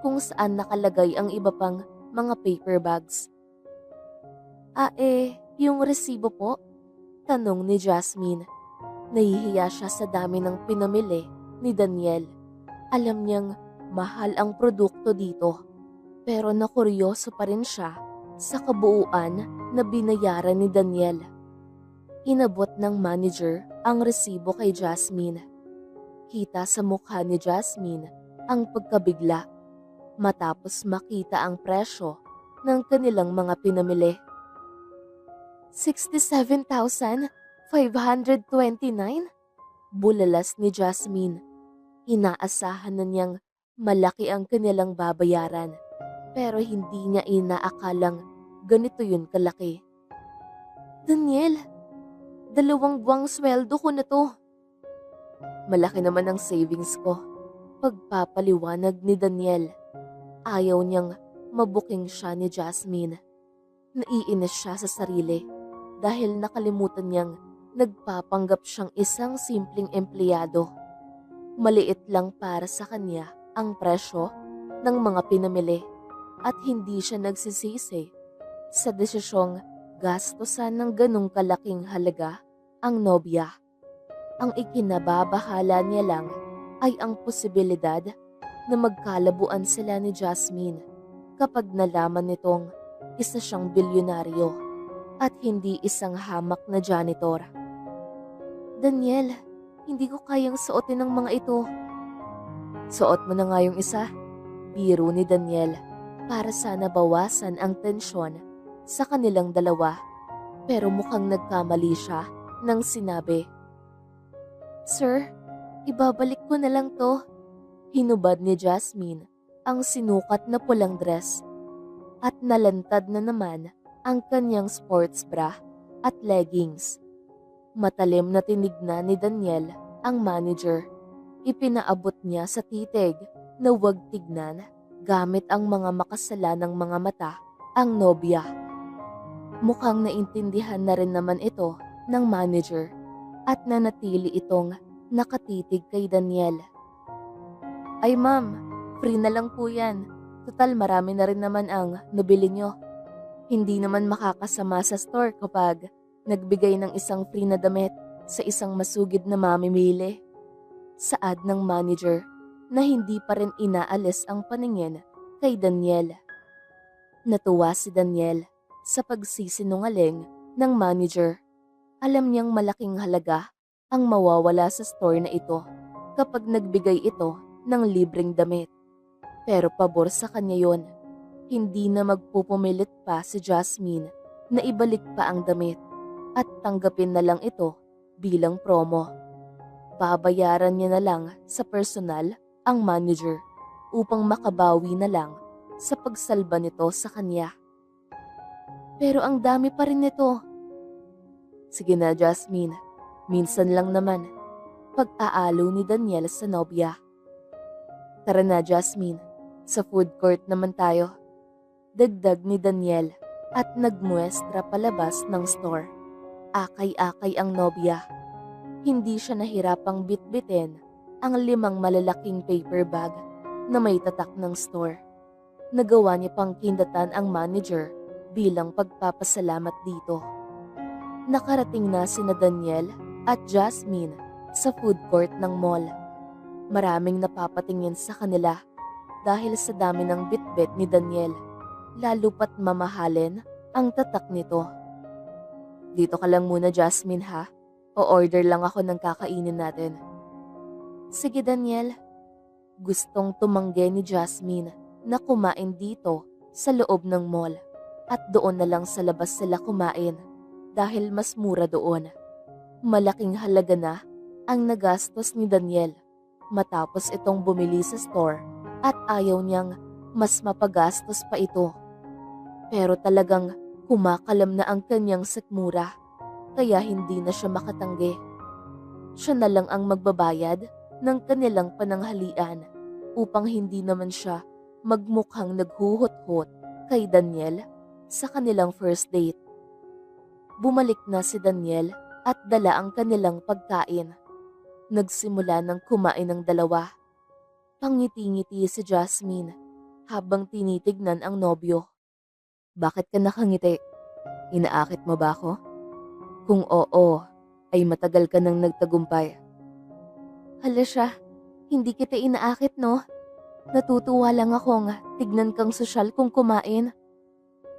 S1: kung saan nakalagay ang iba pang mga paper bags. Yung resibo po? Tanong ni Jasmine. Nahihiya siya sa dami ng pinamili ni Daniel. Alam niyang mahal ang produkto dito, pero nakuryoso pa rin siya sa kabuuan na binayaran ni Daniel. Inabot ng manager ang resibo kay Jasmine. Kita sa mukha ni Jasmine ang pagkabigla matapos makita ang presyo ng kanilang mga pinamili. 67,529? Bulalas ni Jasmine. Inaasahan na niyang malaki ang kanilang babayaran, pero hindi niya inaakalang ganito yun kalaki. Daniel, 2 buwang sweldo ko na to. Malaki naman ang savings ko. Pagpapaliwanag ni Daniel. Ayaw niyang mabuking siya ni Jasmine. Naiinis siya sa sarili dahil nakalimutan niyang nagpapanggap siyang isang simpleng empleyado. Maliit lang para sa kanya ang presyo ng mga pinamili at hindi siya nagsisisi sa desisyong gastusan ng ganong kalaking halaga ang nobya. Ang ikinababahala niya lang ay ang posibilidad na magkalabuan sila ni Jasmine kapag nalaman nitong isa siyang bilyonaryo at hindi isang hamak na janitor. Daniel, hindi ko kayang suotin ang mga ito. Suot mo na nga yung isa, biro ni Daniel para sana bawasan ang tensyon sa kanilang dalawa. Pero mukhang nagkamali siya nang sinabi, Sir, ibabalik ko na lang to. Hinubad ni Jasmine ang sinukat na pulang dress at nalantad na naman ang kanyang sports bra at leggings. Matalim na tinignan ni Daniel ang manager. Ipinaabot niya sa titig na huwag tignan gamit ang mga makasalanang mga mata ang nobya. Mukhang naintindihan na rin naman ito ng manager at nanatili itong nakatitig kay Daniel. Ay ma'am, free na lang po yan. Total marami na rin naman ang nabili nyo. Hindi naman makakasama sa store kapag nagbigay ng isang free na damit sa isang masugid na mamimili. Saad ng manager na hindi pa rin inaalis ang paningin kay Daniel. Natuwa si Daniel sa pagsisinungaling ng manager. Alam niyang malaking halaga ang mawawala sa store na ito kapag nagbigay ito ng libreng damit. Pero pabor sa kanya yon. Hindi na magpupumilit pa si Jasmine na ibalik pa ang damit at tanggapin na lang ito bilang promo. Babayaran niya na lang sa personal ang manager upang makabawi na lang sa pagsalba nito sa kanya. Pero ang dami pa rin nito. Sige na Jasmine, minsan lang naman. Pag-aalo ni Daniel sa nobya. Tara na Jasmine, sa food court naman tayo. Dagdag ni Daniel at nagmuestra palabas ng store. Akay-akay ang nobya. Hindi siya nahirapang bitbitin ang 5 malalaking paper bag na may tatak ng store. Nagawa niya pang kindatan ang manager bilang pagpapasalamat dito. Nakarating na sina Daniel at Jasmine sa food court ng mall. Maraming napapatingin sa kanila dahil sa dami ng bitbit ni Daniel, lalo pat mamahalin ang tatak nito. Dito ka lang muna Jasmine ha, o-order lang ako ng kakainin natin. Sige Daniel. Gustong tumanggi ni Jasmine na kumain dito sa loob ng mall at doon na lang sa labas sila kumain dahil mas mura doon. Malaking halaga na ang nagastos ni Daniel matapos itong bumili sa store at ayaw niyang mas mapagastos pa ito. Pero talagang kumakalam na ang kanyang sikmura kaya hindi na siya makatanggi. Siya na lang ang magbabayad ng kanilang pananghalian upang hindi naman siya magmukhang naghuhot-hot kay Daniel sa kanilang first date. Bumalik na si Daniel at dala ang kanilang pagkain. Nagsimula ng kumain ng dalawa. Pangiti-ngiti si Jasmine habang tinitignan ang nobyo. Bakit ka nakangiti? Inaakit mo ba ako? Kung oo, ay matagal ka nang nagtagumpay. Hala siya, hindi kita inaakit no? Natutuwa lang akong tignan kang sosyal kung kumain.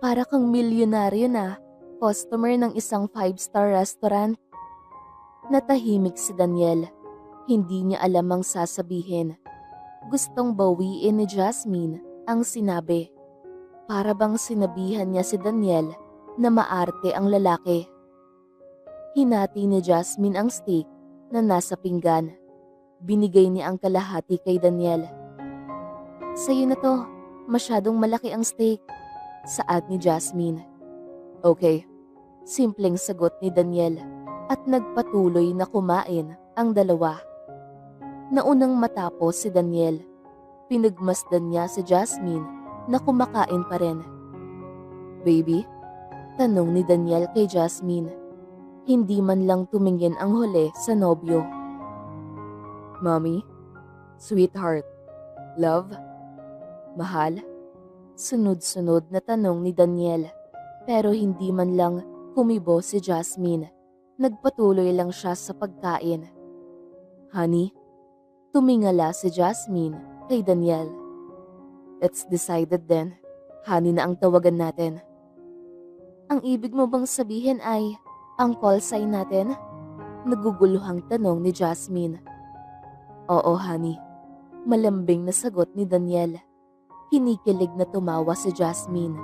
S1: Para kang milyonaryo na, customer ng isang 5-star restaurant. Natahimik si Daniel. Hindi niya alam ang sasabihin. Gustong bawiin ni Jasmine ang sinabi. Para bang sinabihan niya si Daniel na maarte ang lalaki. Hinati ni Jasmine ang steak na nasa pinggan. Binigay niya ang kalahati kay Daniel. Sa'yo na to, masyadong malaki ang steak, saad ni Jasmine. Okay, simpleng sagot ni Daniel at nagpatuloy na kumain ang dalawa. Naunang matapos si Daniel, pinagmasdan niya si Jasmine na kumakain pa rin. Baby? Tanong ni Daniel kay Jasmine. Hindi man lang tumingin ang huli sa nobyo. Mommy? Sweetheart? Love? Mahal? Sunod-sunod na tanong ni Daniel. Pero hindi man lang kumibo si Jasmine. Nagpatuloy lang siya sa pagkain. Honey? Tumingala si Jasmine kay Daniel. It's decided then. Honey na ang tawagan natin. Ang ibig mo bang sabihin ay ang call sign natin? Naguguluhang tanong ni Jasmine. Oo, honey. Malambing na sagot ni Daniel. Kinikilig na tumawa si Jasmine.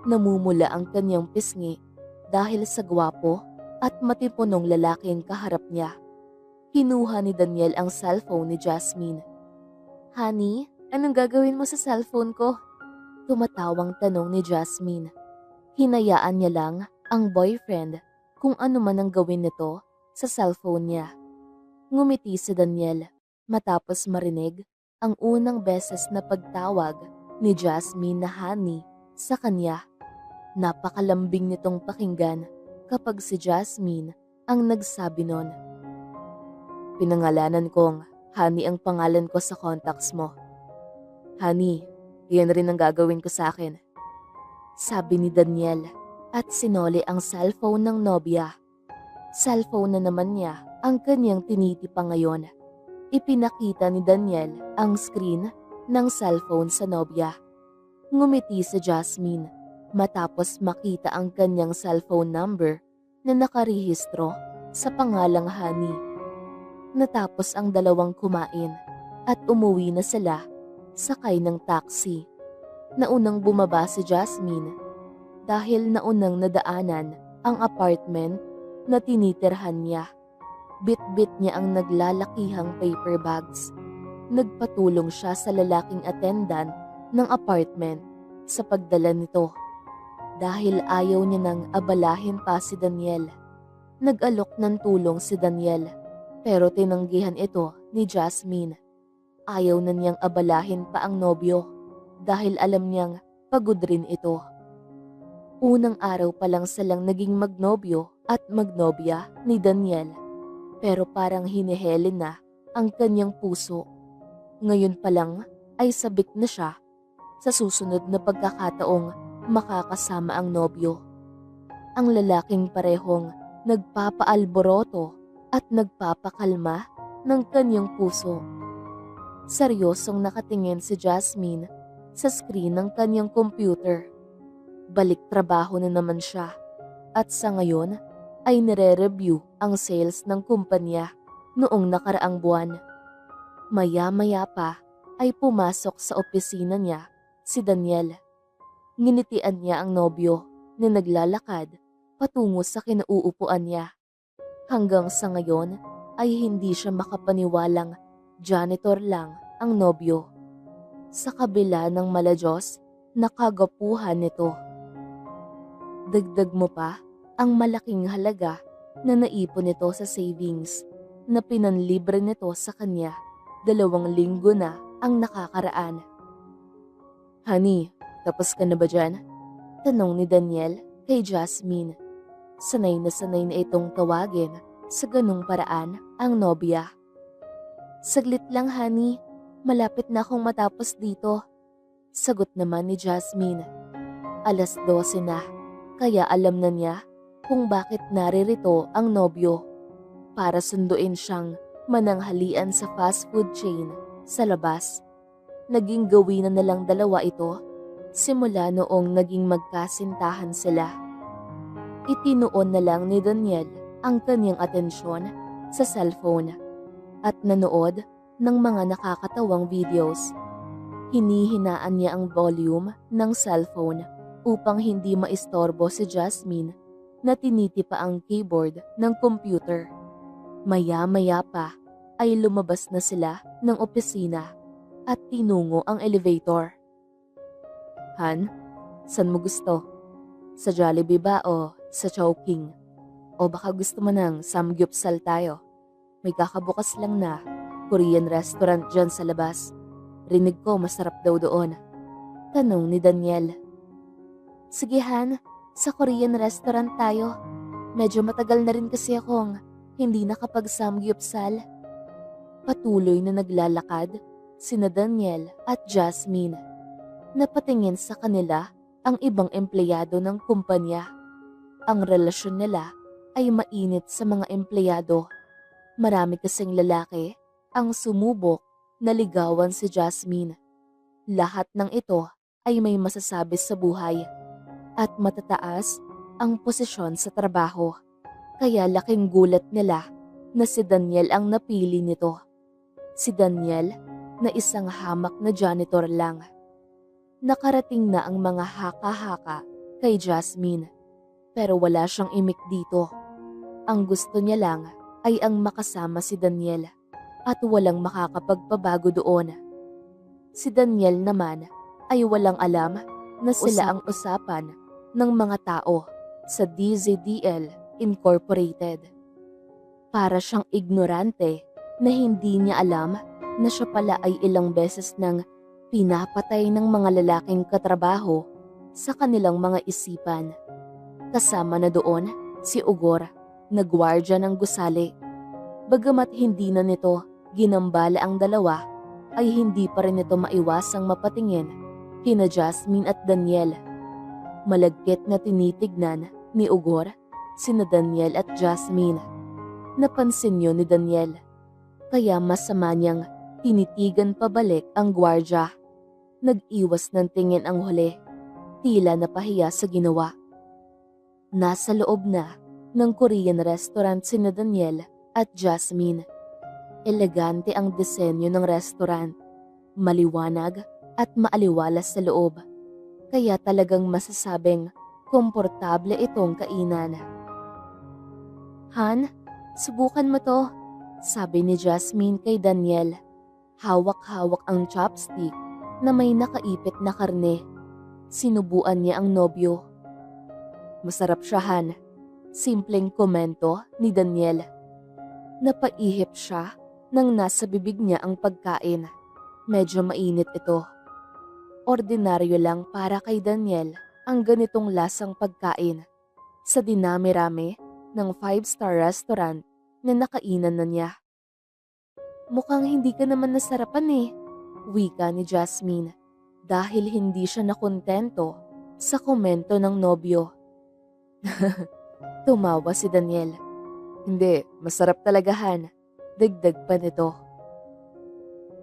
S1: Namumula ang kanyang pisngi dahil sa gwapo at matipunong lalaking kaharap niya. Kinuha ni Daniel ang cellphone ni Jasmine. Honey, anong gagawin mo sa cellphone ko? Tumatawang tanong ni Jasmine. Hinayaan niya lang ang boyfriend kung ano man ang gawin nito sa cellphone niya. Ngumiti si Daniel matapos marinig ang unang beses na pagtawag ni Jasmine na honey sa kanya. Napakalambing nitong pakinggan kapag si Jasmine ang nagsabi nun. Pinangalanan kong honey ang pangalan ko sa contacts mo. Honey, yan rin ang gagawin ko sa akin. Sabi ni Daniel at sinoli ang cellphone ng nobya. Cellphone na naman niya ang kanyang tinitipa ngayon. Ipinakita ni Daniel ang screen ng cellphone sa nobya. Ngumiti si Jasmine matapos makita ang kanyang cellphone number na nakarehistro sa pangalang Honey. Natapos ang dalawang kumain at umuwi na sila sakay ng taxi. Naunang bumaba si Jasmine dahil naunang nadaanan ang apartment na tinitirhan niya. Bit-bit niya ang naglalakihang paper bags. Nagpatulong siya sa lalaking attendant ng apartment sa pagdala nito dahil ayaw niya nang abalahin pa si Daniel. Nag-alok ng tulong si Daniel pero tinanggihan ito ni Jasmine. Ayaw na niyang abalahin pa ang nobyo dahil alam niyang pagod rin ito. Unang araw pa lang silang naging magnobyo at magnobya ni Daniel pero parang hinihelin na ang kanyang puso. Ngayon pa lang ay sabik na siya sa susunod na pagkakataong makakasama ang nobyo. Ang lalaking parehong nagpapaalboroto at nagpapakalma ng kanyang puso. Seryosong nakatingin si Jasmine sa screen ng kanyang computer. Balik trabaho na naman siya at sa ngayon ay nire-review ang sales ng kumpanya noong nakaraang buwan. Maya-maya pa ay pumasok sa opisina niya si Daniel. Nginitian niya ang nobyo na naglalakad patungo sa kinauupuan niya. Hanggang sa ngayon ay hindi siya makapaniwalang janitor lang ang nobyo. Sa kabila ng maladyos na kagapuhan nito. Dagdag mo pa ang malaking halaga na naipon nito sa savings na pinanlibre nito sa kanya 2 linggo na ang nakakaraan. Honey, tapos ka na ba dyan? Tanong ni Daniel kay Jasmine. Sanay na itong tawagin sa ganung paraan ang nobya. Saglit lang honey, malapit na akong matapos dito. Sagot naman ni Jasmine. 12:00 na, kaya alam na niya kung bakit naririto ang nobyo. Para sunduin siyang mananghalian sa fast food chain sa labas. Naging gawinan na lang dalawa ito simula noong naging magkasintahan sila. Itinuon na lang ni Daniel ang kanyang atensyon sa cellphone at nanood ng mga nakakatawang videos. Hinihinaan niya ang volume ng cellphone upang hindi maistorbo si Jasmine na tinitipa ang keyboard ng computer. Maya-maya pa ay lumabas na sila ng opisina at tinungo ang elevator. Han, saan mo gusto? Sa Jollibee ba o sa Chowking? O baka gusto mo ng Samgyupsal tayo? May kakabukas lang na Korean restaurant dyan sa labas. Rinig ko masarap daw doon. Tanong ni Daniel. Sige Han, sa Korean restaurant tayo. Medyo matagal na rin kasi akong hindi nakapag-samgyupsal. Patuloy na naglalakad sina Daniel at Jasmine. Napatingin sa kanila ang ibang empleyado ng kumpanya. Ang relasyon nila ay mainit sa mga empleyado. Marami kasing lalaki ang sumubok na ligawan si Jasmine. Lahat ng ito ay may masasabi sa buhay at matataas ang posisyon sa trabaho. Kaya laking gulat nila na si Daniel ang napili nito. Si Daniel na isang hamak na janitor lang. Nakarating na ang mga haka-haka kay Jasmine pero wala siyang imik dito. Ang gusto niya lang ay ang makasama si Daniel at walang makakapagpabago doon. Si Daniel naman ay walang alam na sila ang usapan ng mga tao sa DZDL Incorporated. Para siyang ignorante na hindi niya alam na siya pala ay ilang beses nang pinapatay ng mga lalaking katrabaho sa kanilang mga isipan. Kasama na doon si Ugor na gwardiya ng gusali. Bagamat hindi na nito ginambala ang dalawa, ay hindi pa rin ito maiwasang mapatingin kina Jasmine at Daniel. Malagkit na tinitignan ni Ugor sina Daniel at Jasmine. Napansin yun ni Daniel, kaya masama niyang tinitigan pabalik ang gwardiya. Nag-iwas ng tingin ang huli, tila napahiya sa ginawa. Nasa loob na ng Korean restaurant sina Daniel at Jasmine. Elegante ang disenyo ng restaurant, maliwanag at maaliwalas sa loob. Kaya talagang masasabing komportable itong kainan. Han, subukan mo to, sabi ni Jasmine kay Daniel. Hawak-hawak ang chopstick na may nakaipit na karne. Sinubuan niya ang nobyo. Masarap siya Han, simpleng komento ni Daniel. Napaihip siya nang nasa bibig niya ang pagkain. Medyo mainit ito. Ordinaryo lang para kay Daniel ang ganitong lasang pagkain sa dinami-rami ng 5-star restaurant na nakainan na niya. Mukhang hindi ka naman nasarapan eh, wika ni Jasmine dahil hindi siya nakontento sa komento ng nobyo. Tumawa si Daniel. Hindi, masarap talaga Han. Dagdag pa nito.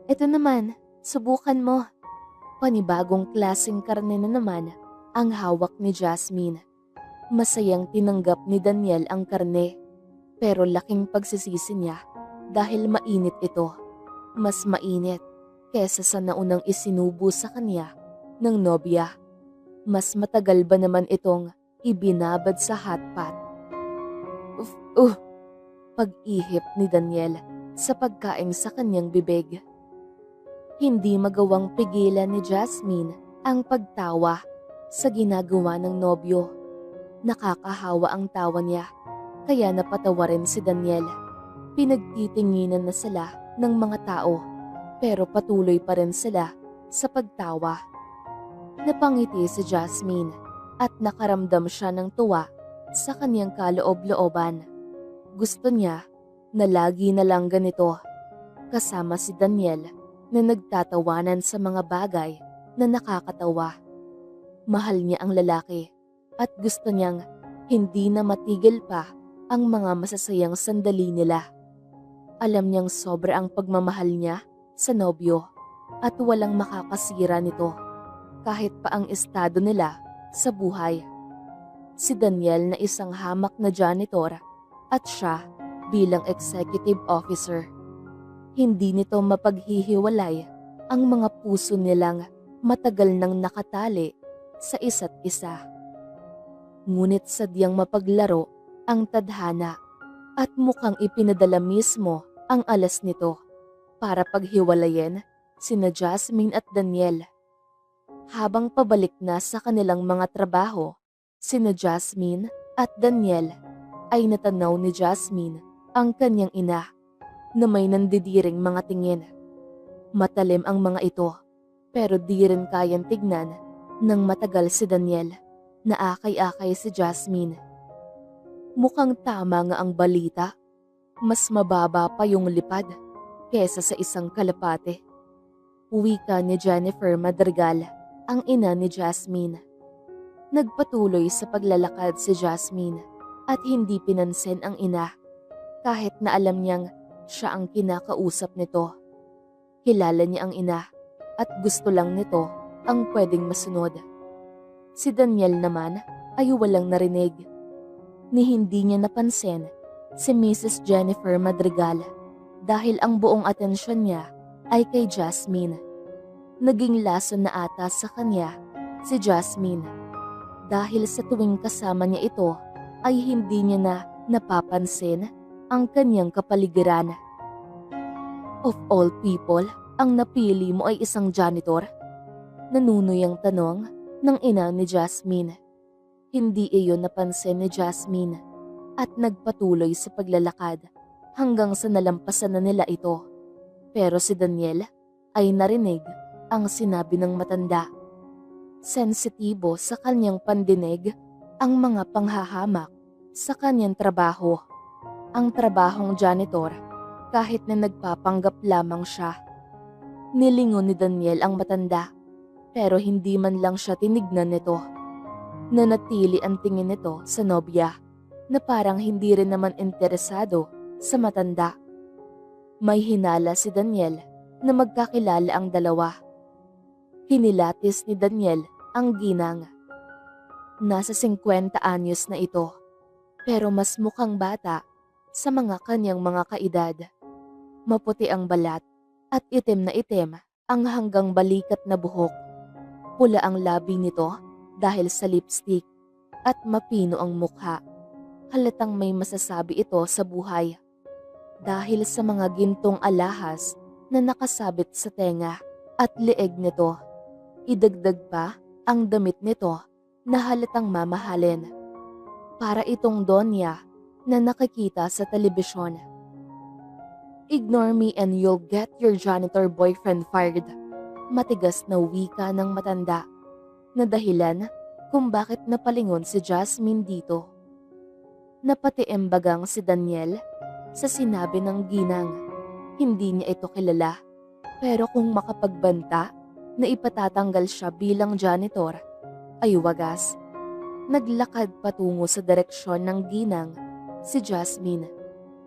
S1: Ito naman, subukan mo. Panibagong klaseng karne na naman ang hawak ni Jasmine. Masayang tinanggap ni Daniel ang karne, pero laking pagsisisi niya dahil mainit ito. Mas mainit kesa sa naunang isinubo sa kanya ng nobya. Mas matagal ba naman itong ibinabad sa hotpot? Pag-ihip ni Daniel sa pagkain sa kanyang bibig. Hindi magawang pigilan ni Jasmine ang pagtawa sa ginagawa ng nobyo. Nakakahawa ang tawa niya, kaya napatawa rin si Daniel. Pinagtitinginan na sila ng mga tao, pero patuloy pa rin sila sa pagtawa. Napangiti si Jasmine at nakaramdam siya ng tuwa sa kanyang kaloob-looban. Gusto niya na lagi na lang ganito, kasama si Daniel na nagtatawanan sa mga bagay na nakakatawa. Mahal niya ang lalaki at gusto niyang hindi na matigil pa ang mga masasayang sandali nila. Alam niyang sobra ang pagmamahal niya sa nobyo at walang makakasira nito kahit pa ang estado nila sa buhay. Si Daniel na isang hamak na janitor at siya bilang executive officer. Hindi nito mapaghihiwalay ang mga puso nilang matagal nang nakatali sa isa't isa. Ngunit sadyang mapaglaro ang tadhana at mukhang ipinadala mismo ang alas nito para paghiwalayin sina Jasmine at Daniel. Habang pabalik na sa kanilang mga trabaho, sina Jasmine at Daniel ay natanaw ni Jasmine ang kanyang ina na may nandidiring mga tingin. Matalim ang mga ito pero di rin kayang tignan ng matagal si Daniel na akay-akay si Jasmine. Mukhang tama nga ang balita. Mas mababa pa yung lipad kesa sa isang kalapate. Wika ni Jennifer Madrigal, ang ina ni Jasmine. Nagpatuloy sa paglalakad si Jasmine at hindi pinansin ang ina kahit na alam niyang siya ang kinakausap nito. Kilala niya ang ina at gusto lang nito ang pwedeng masunod. Si Daniel naman ay walang narinig. Ni hindi niya napansin si Mrs. Jennifer Madrigal dahil ang buong atensyon niya ay kay Jasmine. Naging lason na ata sa kanya si Jasmine dahil sa tuwing kasama niya ito ay hindi niya na napapansin ang kanyang kapaligiran. Of all people, ang napili mo ay isang janitor? Nanunoy ang tanong ng ina ni Jasmine. Hindi iyon napansin ni Jasmine at nagpatuloy sa paglalakad hanggang sa nalampasan na nila ito. Pero si Daniel ay narinig ang sinabi ng matanda. Sensitibo sa kanyang pandinig ang mga panghahamak sa kanyang trabaho. Ang trabahong janitor kahit na nagpapanggap lamang siya. Nilingon ni Daniel ang matanda pero hindi man lang siya tinignan nito. Nanatili ang tingin nito sa nobya na parang hindi rin naman interesado sa matanda. May hinala si Daniel na magkakilala ang dalawa. Hinilatis ni Daniel ang ginang. Nasa 50 anyos na ito pero mas mukhang bata sa mga kanyang mga kaedad. Maputi ang balat at itim na itim ang hanggang balikat na buhok. Pula ang labi nito dahil sa lipstick at mapino ang mukha. Halatang may masasabi ito sa buhay. Dahil sa mga gintong alahas na nakasabit sa tenga at leeg nito. Idagdag pa ang damit nito na halatang mamahalin. Para itong donya na nakikita sa telebisyon. Ignore me and you'll get your janitor boyfriend fired. Matigas na wika ng matanda na dahilan kung bakit napalingon si Jasmine dito. Napatiembagang si Daniel sa sinabi ng ginang. Hindi niya ito kilala pero kung makapagbanta na ipatatanggal siya bilang janitor ay wagas. Naglakad patungo sa direksyon ng ginang si Jasmine.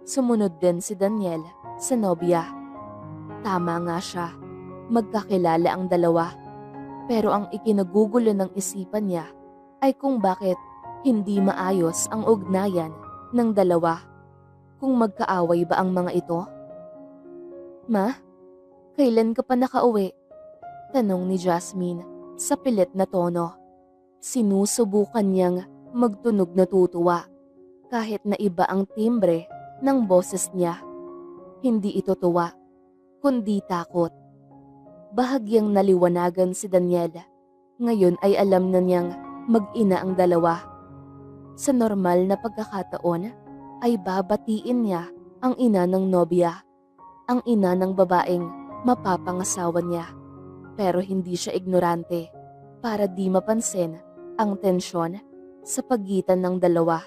S1: Sumunod din si Daniel sa nobya. Tama nga siya. Magkakilala ang dalawa. Pero ang ikinagugulo ng isipan niya ay kung bakit hindi maayos ang ugnayan ng dalawa. Kung magkaaway ba ang mga ito? Ma, kailan ka pa nakauwi? Tanong ni Jasmine sa pilit na tono. Sinusubukan niyang magtunog na tutuwa kahit na iba ang timbre ng boses niya. Hindi ito tuwa, kundi takot. Bahagyang naliwanagan si Daniel. Ngayon ay alam na niyang mag-ina ang dalawa. Sa normal na pagkakataon ay babatiin niya ang ina ng nobya, ang ina ng babaeng mapapangasawa niya. Pero hindi siya ignorante. para di mapansin ang tensyon sa pagitan ng dalawa.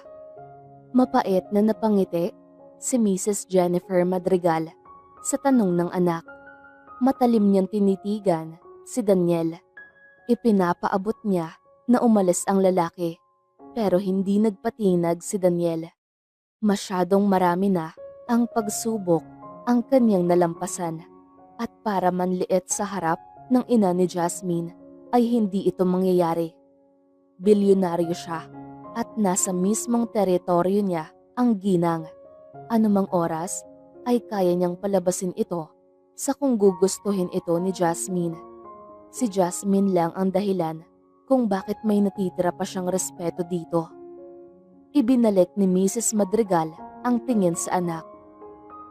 S1: Mapait na napangiti si Mrs. Jennifer Madrigal sa tanong ng anak. Matalim niyang tinitigan si Daniel. Ipinapaabot niya na umalis ang lalaki pero hindi nagpatinag si Daniel. Masyadong marami na ang pagsubok ang kanyang nalampasan at para manliit sa harap ng ina ni Jasmine ay hindi ito mangyayari. Bilyonaryo siya at nasa mismong teritoryo niya ang ginang. Anumang oras ay kaya niyang palabasin ito sa kung gugustuhin ito ni Jasmine. Si Jasmine lang ang dahilan kung bakit may natitira pa siyang respeto dito. Ibinalik ni Mrs. Madrigal ang tingin sa anak.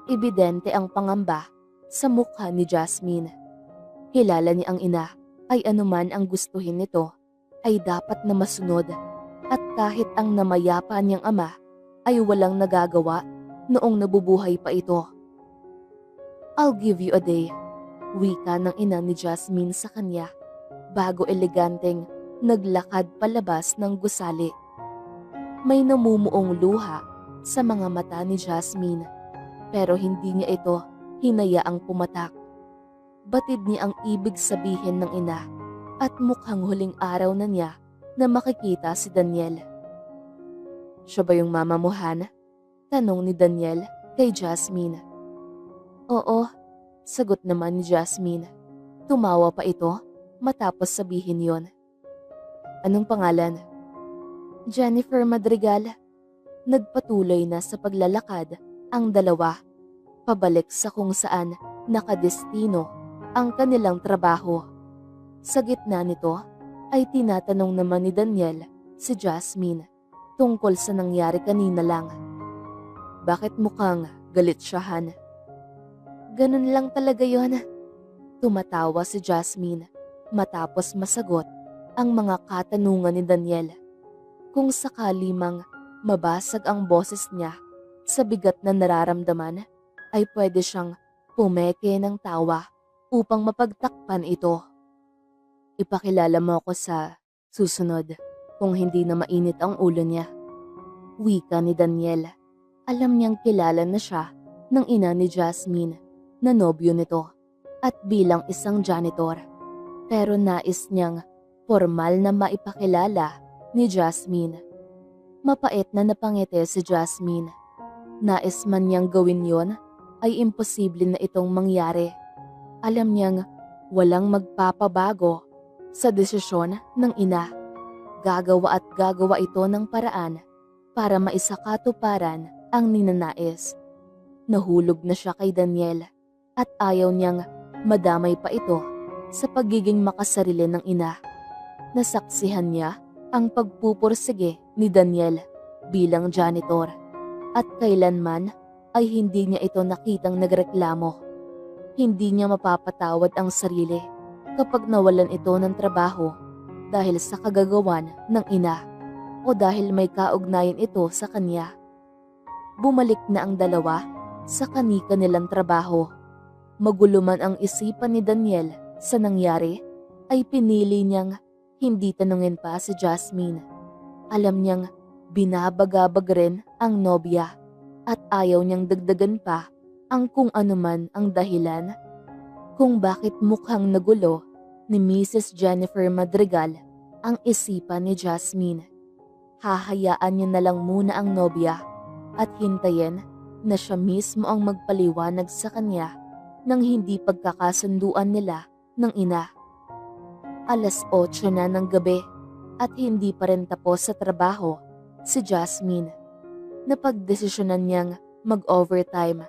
S1: Ebidente ang pangamba sa mukha ni Jasmine. Kilala niya ang ina ay anuman ang gustuhin nito ay dapat na masunod at kahit ang namayapa niyang ama ay walang nagagawa noong nabubuhay pa ito. "I'll give you a day," wika ng ina ni Jasmine sa kanya bago eleganteng naglakad palabas ng gusali. May namumuong luha sa mga mata ni Jasmine pero hindi niya ito hinayaang pumatak. Batid niya ang ibig sabihin ng ina at mukhang huling araw na niya na makikita si Daniel. "Siya ba yung mama mo, Han?" tanong ni Daniel kay Jasmine. "Oo," sagot naman ni Jasmine. Tumawa pa ito matapos sabihin yon. "Anong pangalan?" "Jennifer Madrigal." Nagpatuloy na sa paglalakad ang dalawa, pabalik sa kung saan nakadestino ang kanilang trabaho. Sa gitna nito ay tinatanong naman ni Daniel si Jasmine tungkol sa nangyari kanina lang. "Bakit mukhang galit siya, Han?" "Ganun lang talaga yon." Tumatawa si Jasmine matapos masagot ang mga katanungan ni Daniel. Kung sakali mang mabasag ang boses niya sa bigat na nararamdaman, ay pwede siyang pumeke ng tawa upang mapagtakpan ito. "Ipakilala mo ako sa susunod kung hindi na mainit ang ulo niya," wika ni Daniel. Alam niyang kilala na siya ng ina ni Jasmine na nobyo nito at bilang isang janitor. Pero nais niyang formal na maipakilala ni Jasmine. Mapait na napangiti si Jasmine. Nais man niyang gawin yon ay imposible na itong mangyari. Alam niyang walang magpapabago sa desisyon ng ina. Gagawa at gagawa ito ng paraan para maisakatuparan ang ninanais. Nahulog na siya kay Daniel at ayaw niyang madamay pa ito sa pagiging makasarili ng ina. Nasaksihan niya ang pagpupursige ni Daniel bilang janitor at kailanman ay hindi niya ito nakitang nagreklamo. Hindi niya mapapatawad ang sarili kapag nawalan ito ng trabaho dahil sa kagagawan ng ina o dahil may kaugnayan ito sa kanya. Bumalik na ang dalawa sa kani-kanilang trabaho. Magulo man ang isipan ni Daniel sa nangyari, ay pinili niyang hindi tanungin pa si Jasmine. Alam niyang binabagabag rin ang nobya at ayaw niyang dagdagan pa ang kung anuman ang dahilan kung bakit mukhang nagulo ni Mrs. Jennifer Madrigal ang isipan ni Jasmine. Hahayaan niya na lang muna ang nobya at hintayin na siya mismo ang magpaliwanag sa kanya ng hindi pagkakasunduan nila ng ina. 8:00 na ng gabi at hindi pa rin tapos sa trabaho si Jasmine. Napagdesisyonan niyang mag-overtime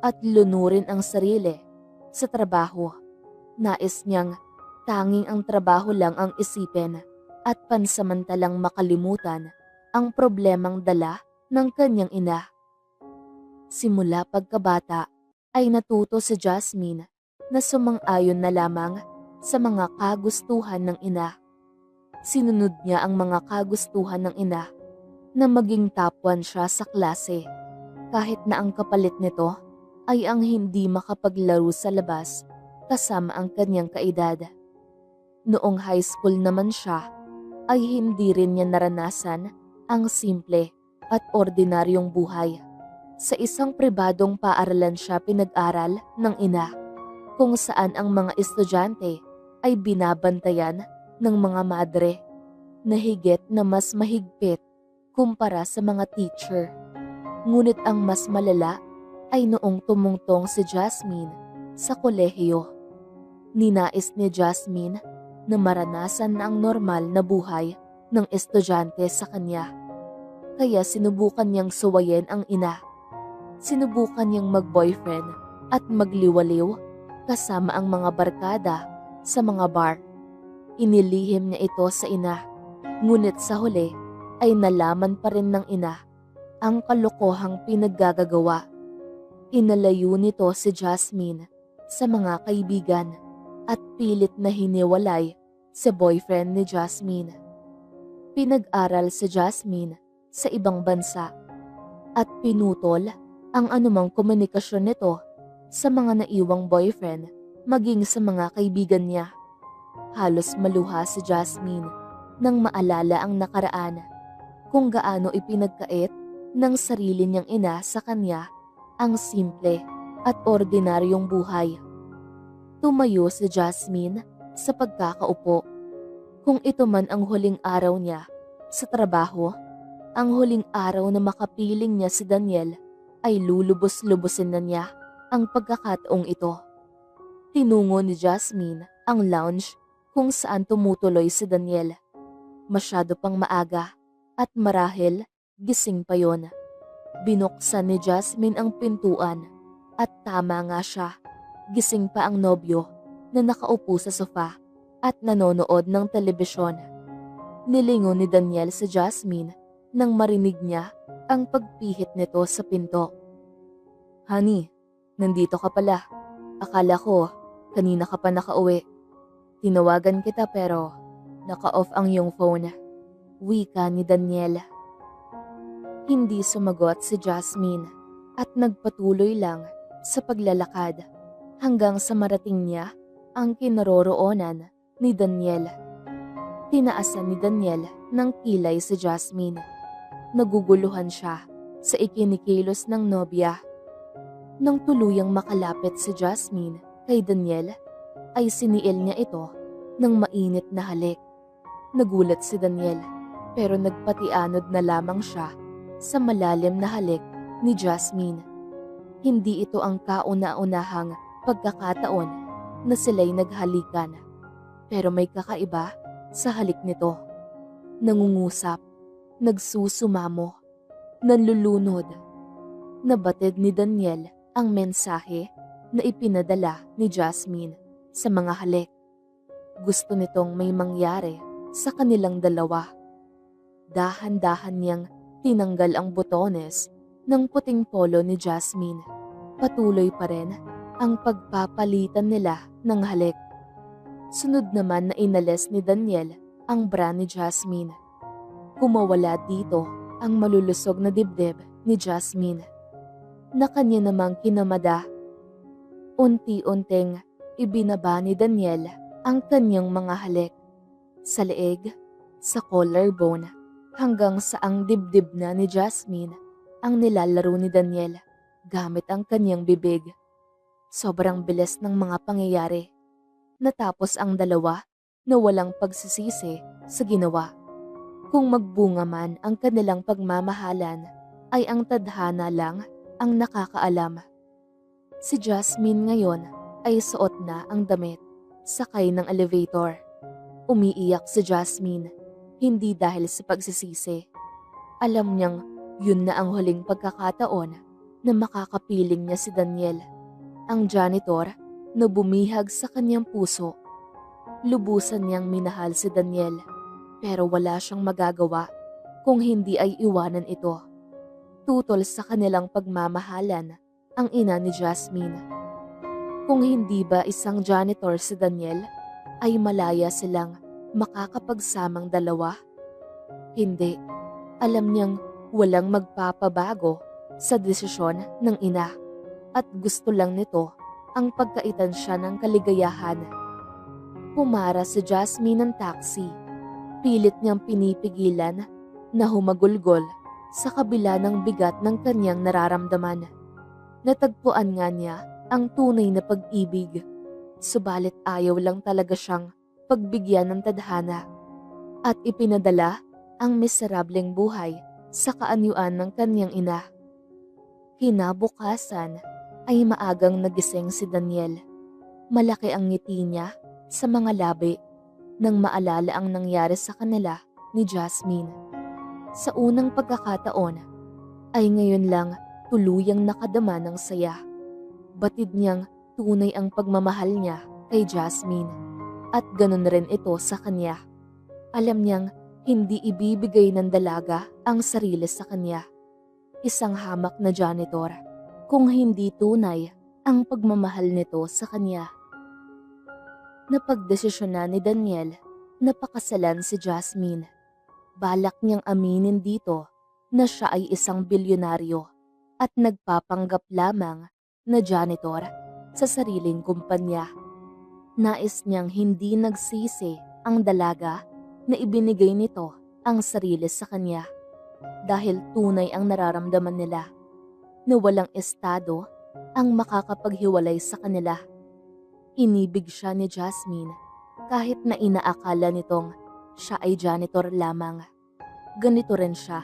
S1: at lunurin ang sarili sa trabaho. Nais niyang tanging ang trabaho lang ang isipin at pansamantalang makalimutan ang problemang dala ng kanyang ina. Simula pagkabata ay natuto si Jasmine na sumang-ayon na lamang sa mga kagustuhan ng ina. Sinunod niya ang mga kagustuhan ng ina na maging top 1 siya sa klase kahit na ang kapalit nito ay ang hindi makapaglaro sa labas kasama ang kanyang kaedad. Noong high school naman siya, ay hindi rin niya naranasan ang simple at ordinaryong buhay. Sa isang pribadong paaralan siya pinag-aral ng ina, kung saan ang mga estudyante ay binabantayan ng mga madre na higit na mas mahigpit kumpara sa mga teacher. Ngunit ang mas malala ay noong tumungtong si Jasmine sa kolehiyo. Ninais ni Jasmine na maranasan ang normal na buhay ng estudyante sa kanya. Kaya sinubukan niyang suwayin ang ina. Sinubukan niyang mag-boyfriend at magliwaliw kasama ang mga barkada sa mga bar. Inilihim niya ito sa ina, ngunit sa huli ay nalaman pa rin ng ina ang kalokohang pinaggagawa. Inalayo nito si Jasmine sa mga kaibigan at pilit na hiniwalay si boyfriend ni Jasmine. Pinag-aral si Jasmine sa ibang bansa at pinutol ang anumang komunikasyon nito sa mga naiwang boyfriend maging sa mga kaibigan niya. Halos maluha si Jasmine nang maalala ang nakaraan, kung gaano ipinagkait ng sarili niyang ina sa kanya ang simple at ordinaryong buhay. Tumayo si Jasmine sa pagkakaupo. Kung ito man ang huling araw niya sa trabaho, ang huling araw na makapiling niya si Daniel, ay lulubos-lubusin na niya ang pagkakataong ito. Tinungo ni Jasmine ang lounge kung saan tumutuloy si Daniel. Masyado pang maaga at marahil gising pa yon. Binuksan ni Jasmine ang pintuan at tama nga siya. Gising pa ang nobyo na nakaupo sa sofa at nanonood ng telebisyon. Nilingon ni Daniel si Jasmine nang marinig niya ang pagpihit nito sa pinto. "Honey, nandito ka pala. Akala ko kanina ka pa nakauwi. Tinawagan kita pero naka-off ang iyong phone," wika ni Daniel. Hindi sumagot si Jasmine at nagpatuloy lang sa paglalakad hanggang sa marating niya ang kinaroroonan ni Daniel. Tinaasan ni Daniel ng kilay si Jasmine. Naguguluhan siya sa ikinikilos ng nobya. Nang tuluyang makalapit si Jasmine kay Daniel, ay siniil niya ito ng mainit na halik. Nagulat si Daniel pero nagpatianod na lamang siya sa malalim na halik ni Jasmine. Hindi ito ang kauna-unahang pagkakataon na sila'y naghalikan, pero may kakaiba sa halik nito. Nangungusap, nagsusumamo, nanlulunod. Nabatid ni Daniel ang mensahe na ipinadala ni Jasmine sa mga halik. Gusto nitong may mangyari sa kanilang dalawa. Dahan-dahan niyang tinanggal ang botones ng puting polo ni Jasmine. Patuloy pa rin ang pagpapalitan nila ng halik. Sunod naman na inalis ni Daniel ang bra ni Jasmine. Kumawala dito ang malulusog na dibdib ni Jasmine na kanya namang kinamada. Unti-unting ibinaba ni Daniel ang kanyang mga halik sa leeg, sa collarbone, hanggang sa ang dibdib na ni Jasmine ang nilalaro ni Daniel gamit ang kanyang bibig. Sobrang bilis ng mga pangyayari. Natapos ang dalawa na walang pagsisisi sa ginawa. Kung magbunga man ang kanilang pagmamahalan, ay ang tadhana lang ang nakakaalam. Si Jasmine ngayon ay suot na ang damit, sakay ng elevator. Umiiyak si Jasmine, hindi dahil sa pagsisisi. Alam niyang yun na ang huling pagkakataon na makakapiling niya si Daniel, ang janitor na bumihag sa kanyang puso. Lubusan niyang minahal si Daniel, pero wala siyang magagawa kung hindi ay iwanan ito. Tutol sa kanilang pagmamahalan ang ina ni Jasmine. Kung hindi ba isang janitor si Daniel, ay malaya silang makakapagsamang dalawa? Hindi. Alam niyang walang magpapabago sa desisyon ng ina at gusto lang nito ang pagkaitan siya ng kaligayahan. Pumara si Jasmine ng taxi. Pilit niyang pinipigilan na humagulgol sa kabila ng bigat ng kanyang nararamdaman. Natagpuan nga niya ang tunay na pag-ibig. Subalit ayaw lang talaga siyang pagbigyan ng tadhana at ipinadala ang miserableng buhay sa kaanyuan ng kanyang ina. Kinabukasan ay maagang nagising si Daniel. Malaki ang ngiti niya sa mga labi nang maalala ang nangyari sa kanila ni Jasmine. Sa unang pagkakataon ay ngayon lang tuluyang nakadama ng saya. Batid niyang tunay ang pagmamahal niya kay Jasmine at ganun rin ito sa kanya. Alam niyang hindi ibibigay ng dalaga ang sarili sa kanya. Isang hamak na janitor kung hindi tunay ang pagmamahal nito sa kanya. Napagdesisyonan ni Daniel na pakasalan si Jasmine. Balak niyang aminin dito na siya ay isang bilyonaryo at nagpapanggap lamang na janitor sa sariling kumpanya. Nais niyang hindi nagsisi ang dalaga na ibinigay nito ang sarili sa kanya dahil tunay ang nararamdaman nila na walang estado ang makakapaghiwalay sa kanila. Inibig siya ni Jasmine kahit na inaakala nitong siya ay janitor lamang. Ganito rin siya.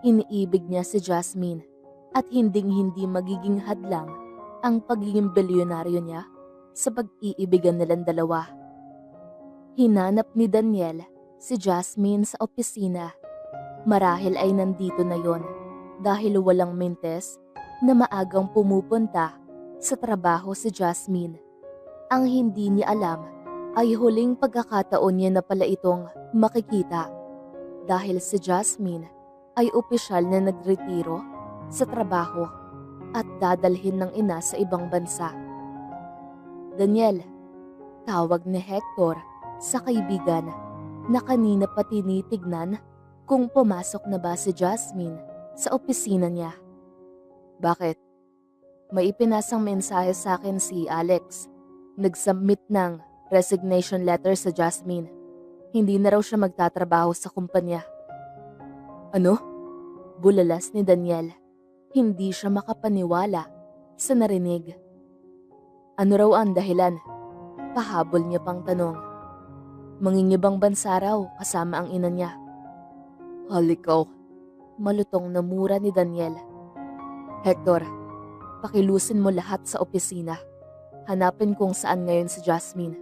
S1: Iniibig niya si Jasmine at hinding-hindi magiging hadlang ang pagiging bilyonaryo niya sa pag-iibigan nilang dalawa. Hinanap ni Daniel si Jasmine sa opisina. Marahil ay nandito na yon dahil walang mintes na maagang pumupunta sa trabaho si Jasmine. Ang hindi niya alam ay huling pagkakataon niya na pala itong makikita dahil si Jasmine ay opisyal na nagretiro sa trabaho at dadalhin ng ina sa ibang bansa. Daniel, tawag ni Hector sa kaibigan na kanina pa tinitignan kung pumasok na ba si Jasmine sa opisina niya. Bakit? May ipinasang mensahe sa akin si Alex. Nag-submit ng resignation letter sa Jasmine. Hindi na raw siya magtatrabaho sa kumpanya. Ano? Bulalas ni Daniel. Hindi siya makapaniwala sa narinig. Ano raw ang dahilan? Pahabol niya pang tanong. Mangingibang bansa raw kasama ang ina niya. Halikaw. Malutong na mura ni Daniel. Hector, pakilusin mo lahat sa opisina. Hanapin kung saan ngayon si Jasmine.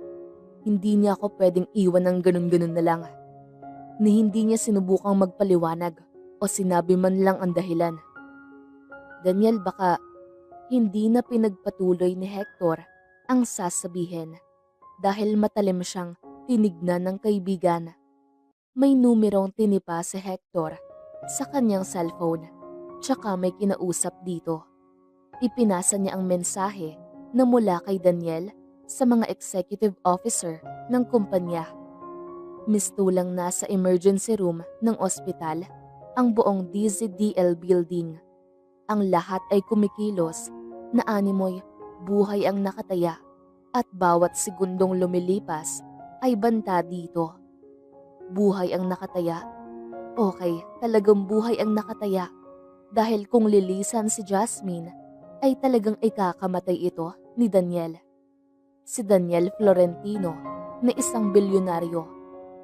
S1: Hindi niya ako pwedeng iwan ng ganun-ganun na lang. Ni hindi niya sinubukang magpaliwanag o sinabi man lang ang dahilan. Daniel, baka hindi na pinagpatuloy ni Hector ang sasabihin dahil matalim siyang tinignan ng kaibigan. May numerong tinipa si Hector sa kanyang cellphone tsaka may kinausap dito. Ipinasa niya ang mensahe na mula kay Daniel sa mga executive officer ng kumpanya. Mistulang nasa emergency room ng ospital ang buong DZDL building. Ang lahat ay kumikilos na animoy buhay ang nakataya at bawat segundong lumilipas ay banta dito. Buhay ang nakataya? Okay, talagang buhay ang nakataya dahil kung lilisan si Jasmine ay talagang ikakamatay ito ni Daniel. Si Daniel Florentino na isang bilyonaryo,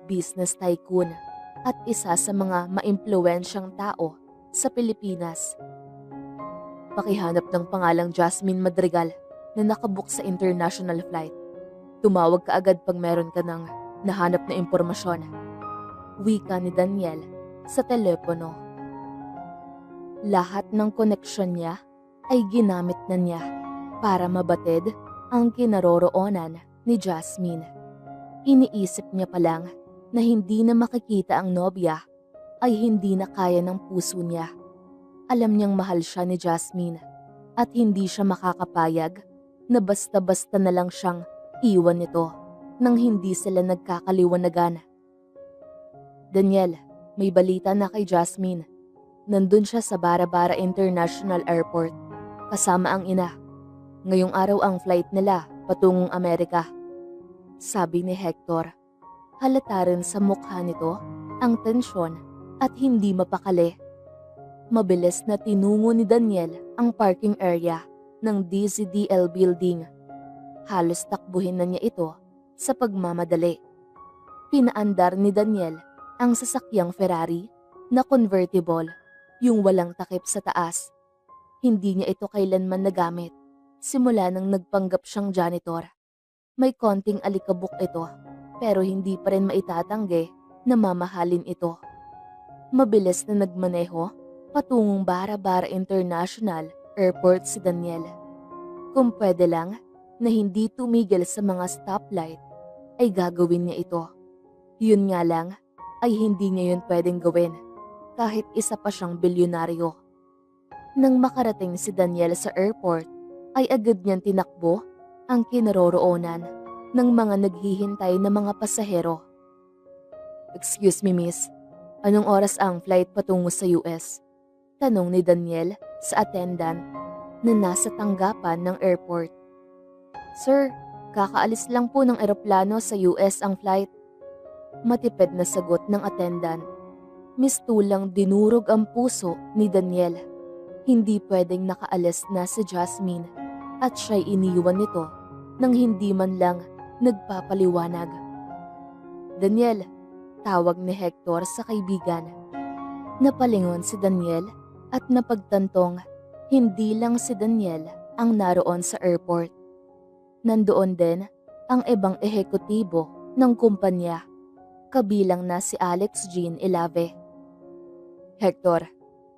S1: business tycoon at isa sa mga maimpluwensyang tao sa Pilipinas. Pakihanap ng pangalang Jasmine Madrigal na nakabook sa international flight. Tumawag ka agad pag meron ka ng nahanap na impormasyon. Wika ni Daniel sa telepono. Lahat ng koneksyon niya ay ginamit na niya para mabatid ang kinaroroonan ni Jasmine. Iniisip niya pa lang na hindi na makikita ang nobya ay hindi na kaya ng puso niya. Alam niyang mahal siya ni Jasmine at hindi siya makakapayag na basta-basta na lang siyang iwan nito nang hindi sila nagkakaliwanagan. Daniel, may balita na kay Jasmine. Nandun siya sa Bara-Bara International Airport kasama ang ina. Ngayong araw ang flight nila patungong Amerika. sabi ni Hector. Halata rin sa mukha nito ang tensyon at hindi mapakali. Mabilis na tinungo ni Daniel ang parking area ng DZDL building. Halos takbuhin na niya ito sa pagmamadali. Pinaandar ni Daniel ang sasakyang Ferrari na convertible, yung walang takip sa taas. Hindi niya ito kailanman nagamit, simula nang nagpanggap siyang janitor. May konting alikabok ito, pero hindi pa rin maitatanggi na mamahalin ito. Mabilis na nagmaneho patungong Bara-Bara International Airport si Daniel. Kung pwede lang na hindi tumigil sa mga stoplight, ay gagawin niya ito. Yun nga lang ay hindi niya yun pwedeng gawin kahit isa pa siyang bilyonaryo. Nang makarating si Daniel sa airport, ay agad niyang tinakbo ang kinaroroonan ng mga naghihintay na mga pasahero. "Excuse me, miss. Anong oras ang flight patungo sa US?" Tanong ni Daniel sa attendant na nasa tanggapan ng airport. "Sir, kakaalis lang po ng eroplano sa US ang flight." Matipid na sagot ng attendant. Mistulang dinurog ang puso ni Daniel. Hindi pwedeng nakaalis na si Jasmine at siya'y iniwan nito nang hindi man lang nagpapaliwanag. "Daniel," tawag ni Hector sa kaibigan. Napalingon si Daniel at napagtantong hindi lang si Daniel ang naroon sa airport. Nandoon din ang ibang ehekutibo ng kumpanya, kabilang na si Alex Jean Ilave. "Hector,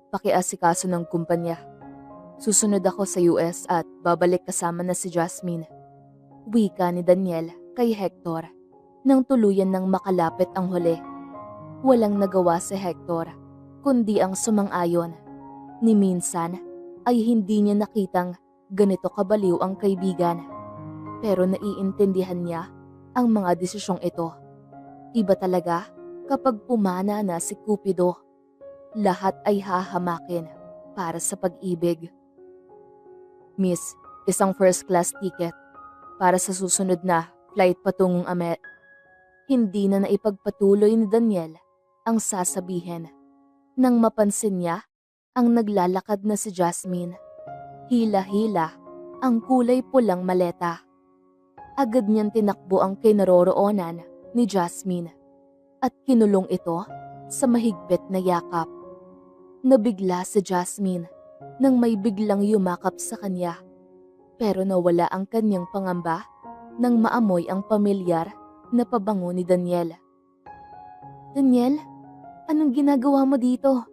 S1: pakiasikaso ng kumpanya. Susunod ako sa US at babalik kasama na si Jasmine." Wika ni Daniel kay Hector nang tuluyan ng makalapit ang huli. Walang nagawa si Hector kundi ang sumang-ayon. Ni minsan ay hindi niya nakitang ganito kabaliw ang kaibigan. Pero naiintindihan niya ang mga desisyong ito. Iba talaga kapag pumana na si Cupido. Lahat ay hahamakin para sa pag-ibig. "Miss, isang first class ticket para sa susunod na flight patungong Amer." Hindi na naipagpatuloy ni Daniel ang sasabihin nang mapansin niya ang naglalakad na si Jasmine. Hila-hila ang kulay pulang maleta. Agad niyang tinakbo ang kinaroroonan ni Jasmine at kinulong ito sa mahigpit na yakap. Nabigla si Jasmine nang may biglang yumakap sa kanya, pero nawala ang kanyang pangamba nang maamoy ang pamilyar na pabango ni Daniel. "Daniel, anong ginagawa mo dito?"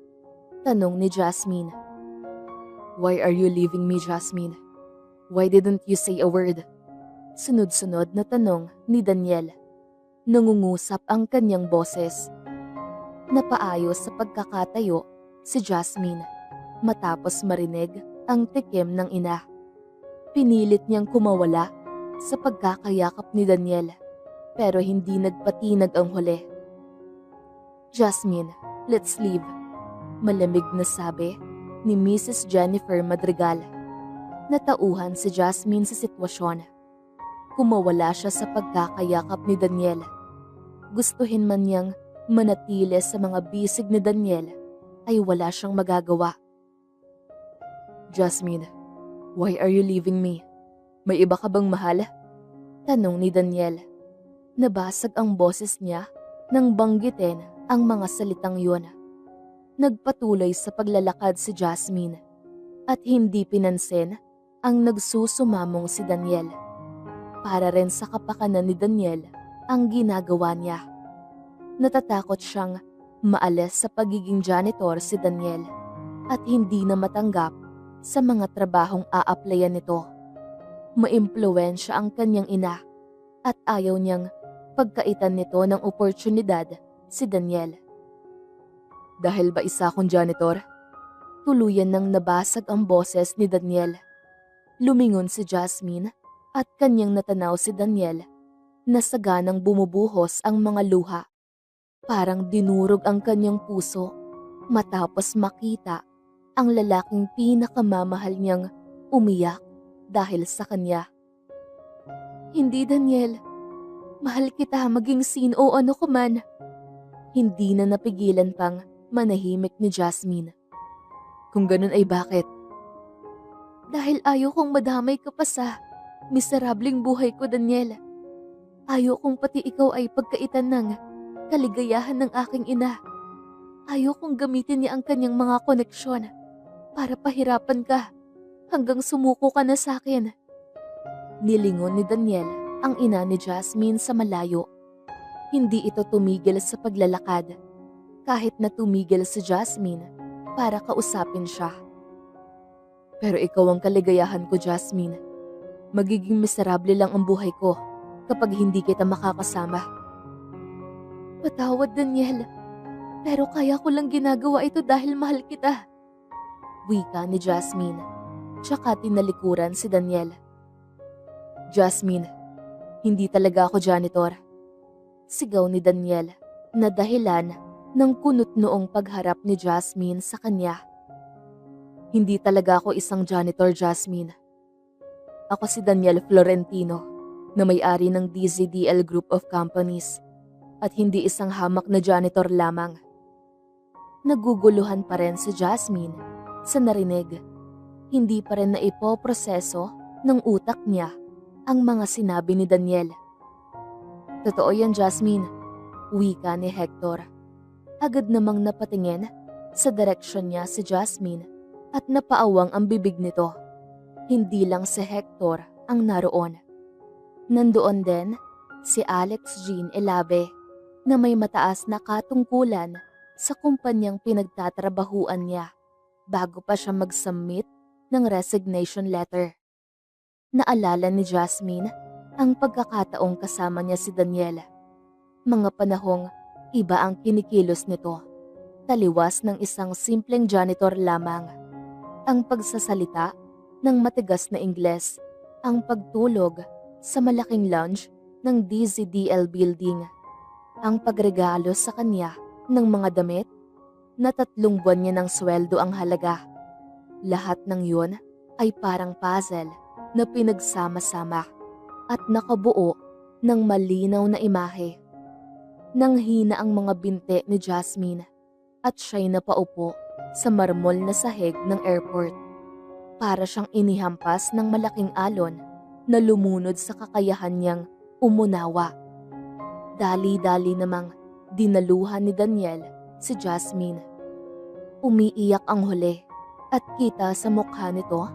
S1: tanong ni Jasmine. "Why are you leaving me, Jasmine? Why didn't you say a word?" Sunod-sunod na tanong ni Daniel. Nangungusap ang kanyang boses. Napaayos sa pagkakatayo si Jasmine matapos marinig ang tikim ng ina. Pinilit niyang kumawala sa pagkakayakap ni Daniel, pero hindi nagpatinag ang huli. "Jasmine, let's leave," malamig na sabi ni Mrs. Jennifer Madrigal. Natauhan si Jasmine sa sitwasyon. Kumawala siya sa pagkakayakap ni Daniel. Gustuhin man niyang manatili sa mga bisig ni Daniel, ay wala siyang magagawa. "Jasmine, why are you leaving me? May iba ka bang mahal?" tanong ni Daniel. Nabasag ang boses niya nang banggitin ang mga salitang yun. Nagpatuloy sa paglalakad si Jasmine at hindi pinansin ang nagsusumamong si Daniel. Para rin sa kapakanan ni Daniel ang ginagawa niya. Natatakot siyang maalis sa pagiging janitor si Daniel at hindi na matanggap sa mga trabahong aaplayan nito. Maimpluwensya ang kanyang ina at ayaw niyang pagkaitan nito ng oportunidad si Daniel. "Dahil ba isa akong janitor?" Tuluyan nang nabasag ang boses ni Daniel. Lumingon si Jasmine at kanyang natanaw si Daniel na saganang bumubuhos ang mga luha. Parang dinurog ang kanyang puso matapos makita ang lalaking pinakamamahal niyang umiyak dahil sa kanya. "Hindi, Daniel. Mahal kita maging sino o ano ko man. Hindi na napigilan pang manahimik ni Jasmine. Kung ganun ay bakit? Dahil ayaw kong madamay ka pa sa miserableng buhay ko, Daniel. Ayaw kong pati ikaw ay pagkaitan ng kaligayahan ng aking ina. Ayaw kong gamitin niya ang kanyang mga koneksyon para pahirapan ka hanggang sumuko ka na sa akin. Nilingon ni Daniel ang ina ni Jasmine sa malayo. Hindi ito tumigil sa paglalakad kahit na tumigil si Jasmine para kausapin siya. Pero ikaw ang kaligayahan ko, Jasmine. Magiging miserable lang ang buhay ko kapag hindi kita makakasama. Patawad, Daniel. Pero kaya ko lang ginagawa ito dahil mahal kita. Wika ni Jasmine. Tsaka tinalikuran si Daniel. Jasmine, hindi talaga ako janitor. Sigaw ni Daniel na dahilan ng kunot noong pagharap ni Jasmine sa kanya. Hindi talaga ako isang janitor, Jasmine. Ako si Daniel Florentino na may-ari ng DZDL Group of Companies at hindi isang hamak na janitor lamang. Naguguluhan pa rin si Jasmine sa narinig. Hindi pa rin naipoproseso ng utak niya ang mga sinabi ni Daniel. Totoo yan, Jasmine. Wika ni Hector. Agad namang napatingin sa direksyon niya si Jasmine at napaawang ang bibig nito. Hindi lang si Hector ang naroon. Nandoon din si Alex Jean Elabe na may mataas na katungkulan sa kumpanyang pinagtatrabahuan niya bago pa siya mag-submit ng resignation letter. Naalala ni Jasmine ang pagkakataong kasama niya si Daniel. Mga panahong iba ang kinikilos nito. Taliwas ng isang simpleng janitor lamang. Ang pagsasalita ng matigas na Ingles, ang pagtulog sa malaking lounge ng DZDL building, ang pagregalo sa kanya ng mga damit na 3 buwan niya ng sweldo ang halaga. Lahat ng yun ay parang puzzle na pinagsama-sama at nakabuo ng malinaw na imahe. Nanghina ang mga binte ni Jasmine at siya'y napaupo sa marmol na sahig ng airport. Para siyang inihampas ng malaking alon na lumunod sa kakayahan niyang umunawa. Dali-dali namang dinaluhan ni Daniel si Jasmine. Umiiyak ang huli at kita sa mukha nito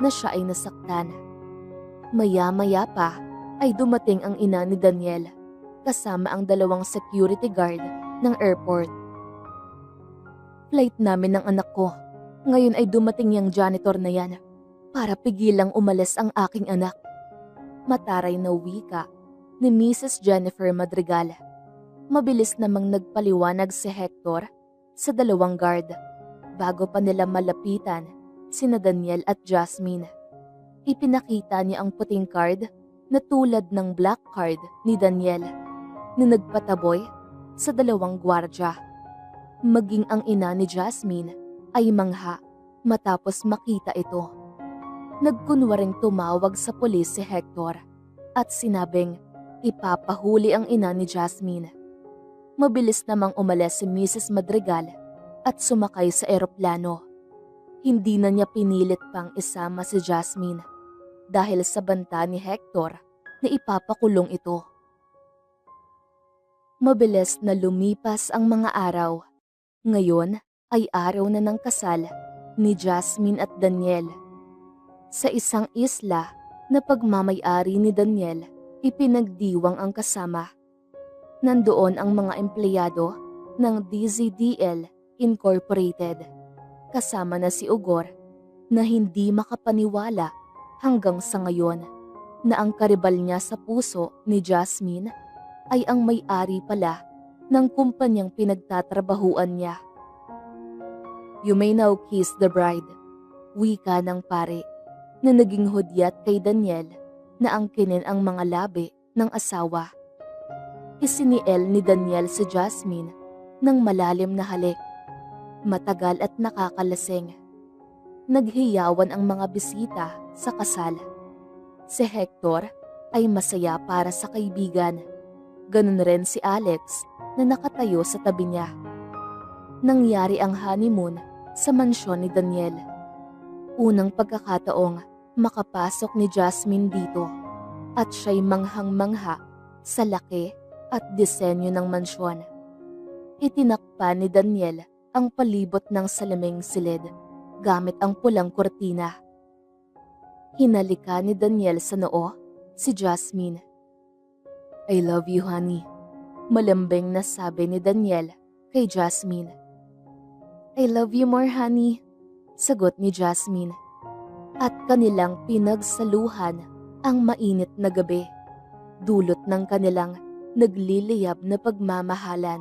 S1: na siya ay nasaktan. Maya-maya pa ay dumating ang ina ni Daniel kasama ang 2 security guard ng airport. Flight namin ng anak ko. Ngayon ay dumating yung janitor na yan para pigilang umalis ang aking anak. Mataray na wika ni Mrs. Jennifer Madrigal. Mabilis namang nagpaliwanag si Hector sa 2 guard bago pa nila malapitan sina Daniel at Jasmine. Ipinakita niya ang puting card na tulad ng black card ni Daniel na nagpataboy sa 2 gwardya. Maging ang ina ni Jasmine ay mangha matapos makita ito. Nagkunwaring tumawag sa pulis si Hector at sinabing ipapahuli ang ina ni Jasmine. Mabilis namang umalis si Mrs. Madrigal at sumakay sa eroplano. Hindi na niya pinilit pang isama si Jasmine dahil sa banta ni Hector na ipapakulong ito. Mabilis na lumipas ang mga araw. Ngayon ay araw na ng kasal ni Jasmine at Daniel. Sa isang isla na pagmamay-ari ni Daniel, ipinagdiwang ang kasama. Nandoon ang mga empleyado ng DZDL Incorporated, kasama na si Ugor na hindi makapaniwala hanggang sa ngayon na ang karibal niya sa puso ni Jasmine ay ang may-ari pala ng kumpanyang pinagtatrabahuan niya. You may now kiss the bride, wika ng pare na naging hudyat kay Daniel na angkinin ang mga labi ng asawa. Isiniel ni Daniel si Jasmine ng malalim na halik. Matagal at nakakalasing. Naghiyawan ang mga bisita sa kasal. Si Hector ay masaya para sa kaibigan Ganun rin si Alex na nakatayo sa tabi niya. Nangyari ang honeymoon sa mansyon ni Daniel. Unang pagkakataong makapasok ni Jasmine dito at siya'y manghang-mangha sa laki at disenyo ng mansyon. Itinakpan ni Daniel ang palibot ng salaming silid gamit ang pulang kurtina. Hinalika ni Daniel sa noo si Jasmine. "I love you, honey," malambing na sabi ni Daniel kay Jasmine. "I love you more, honey," sagot ni Jasmine. At kanilang pinagsaluhan ang mainit na gabi, dulot ng kanilang nagliliyab na pagmamahalan.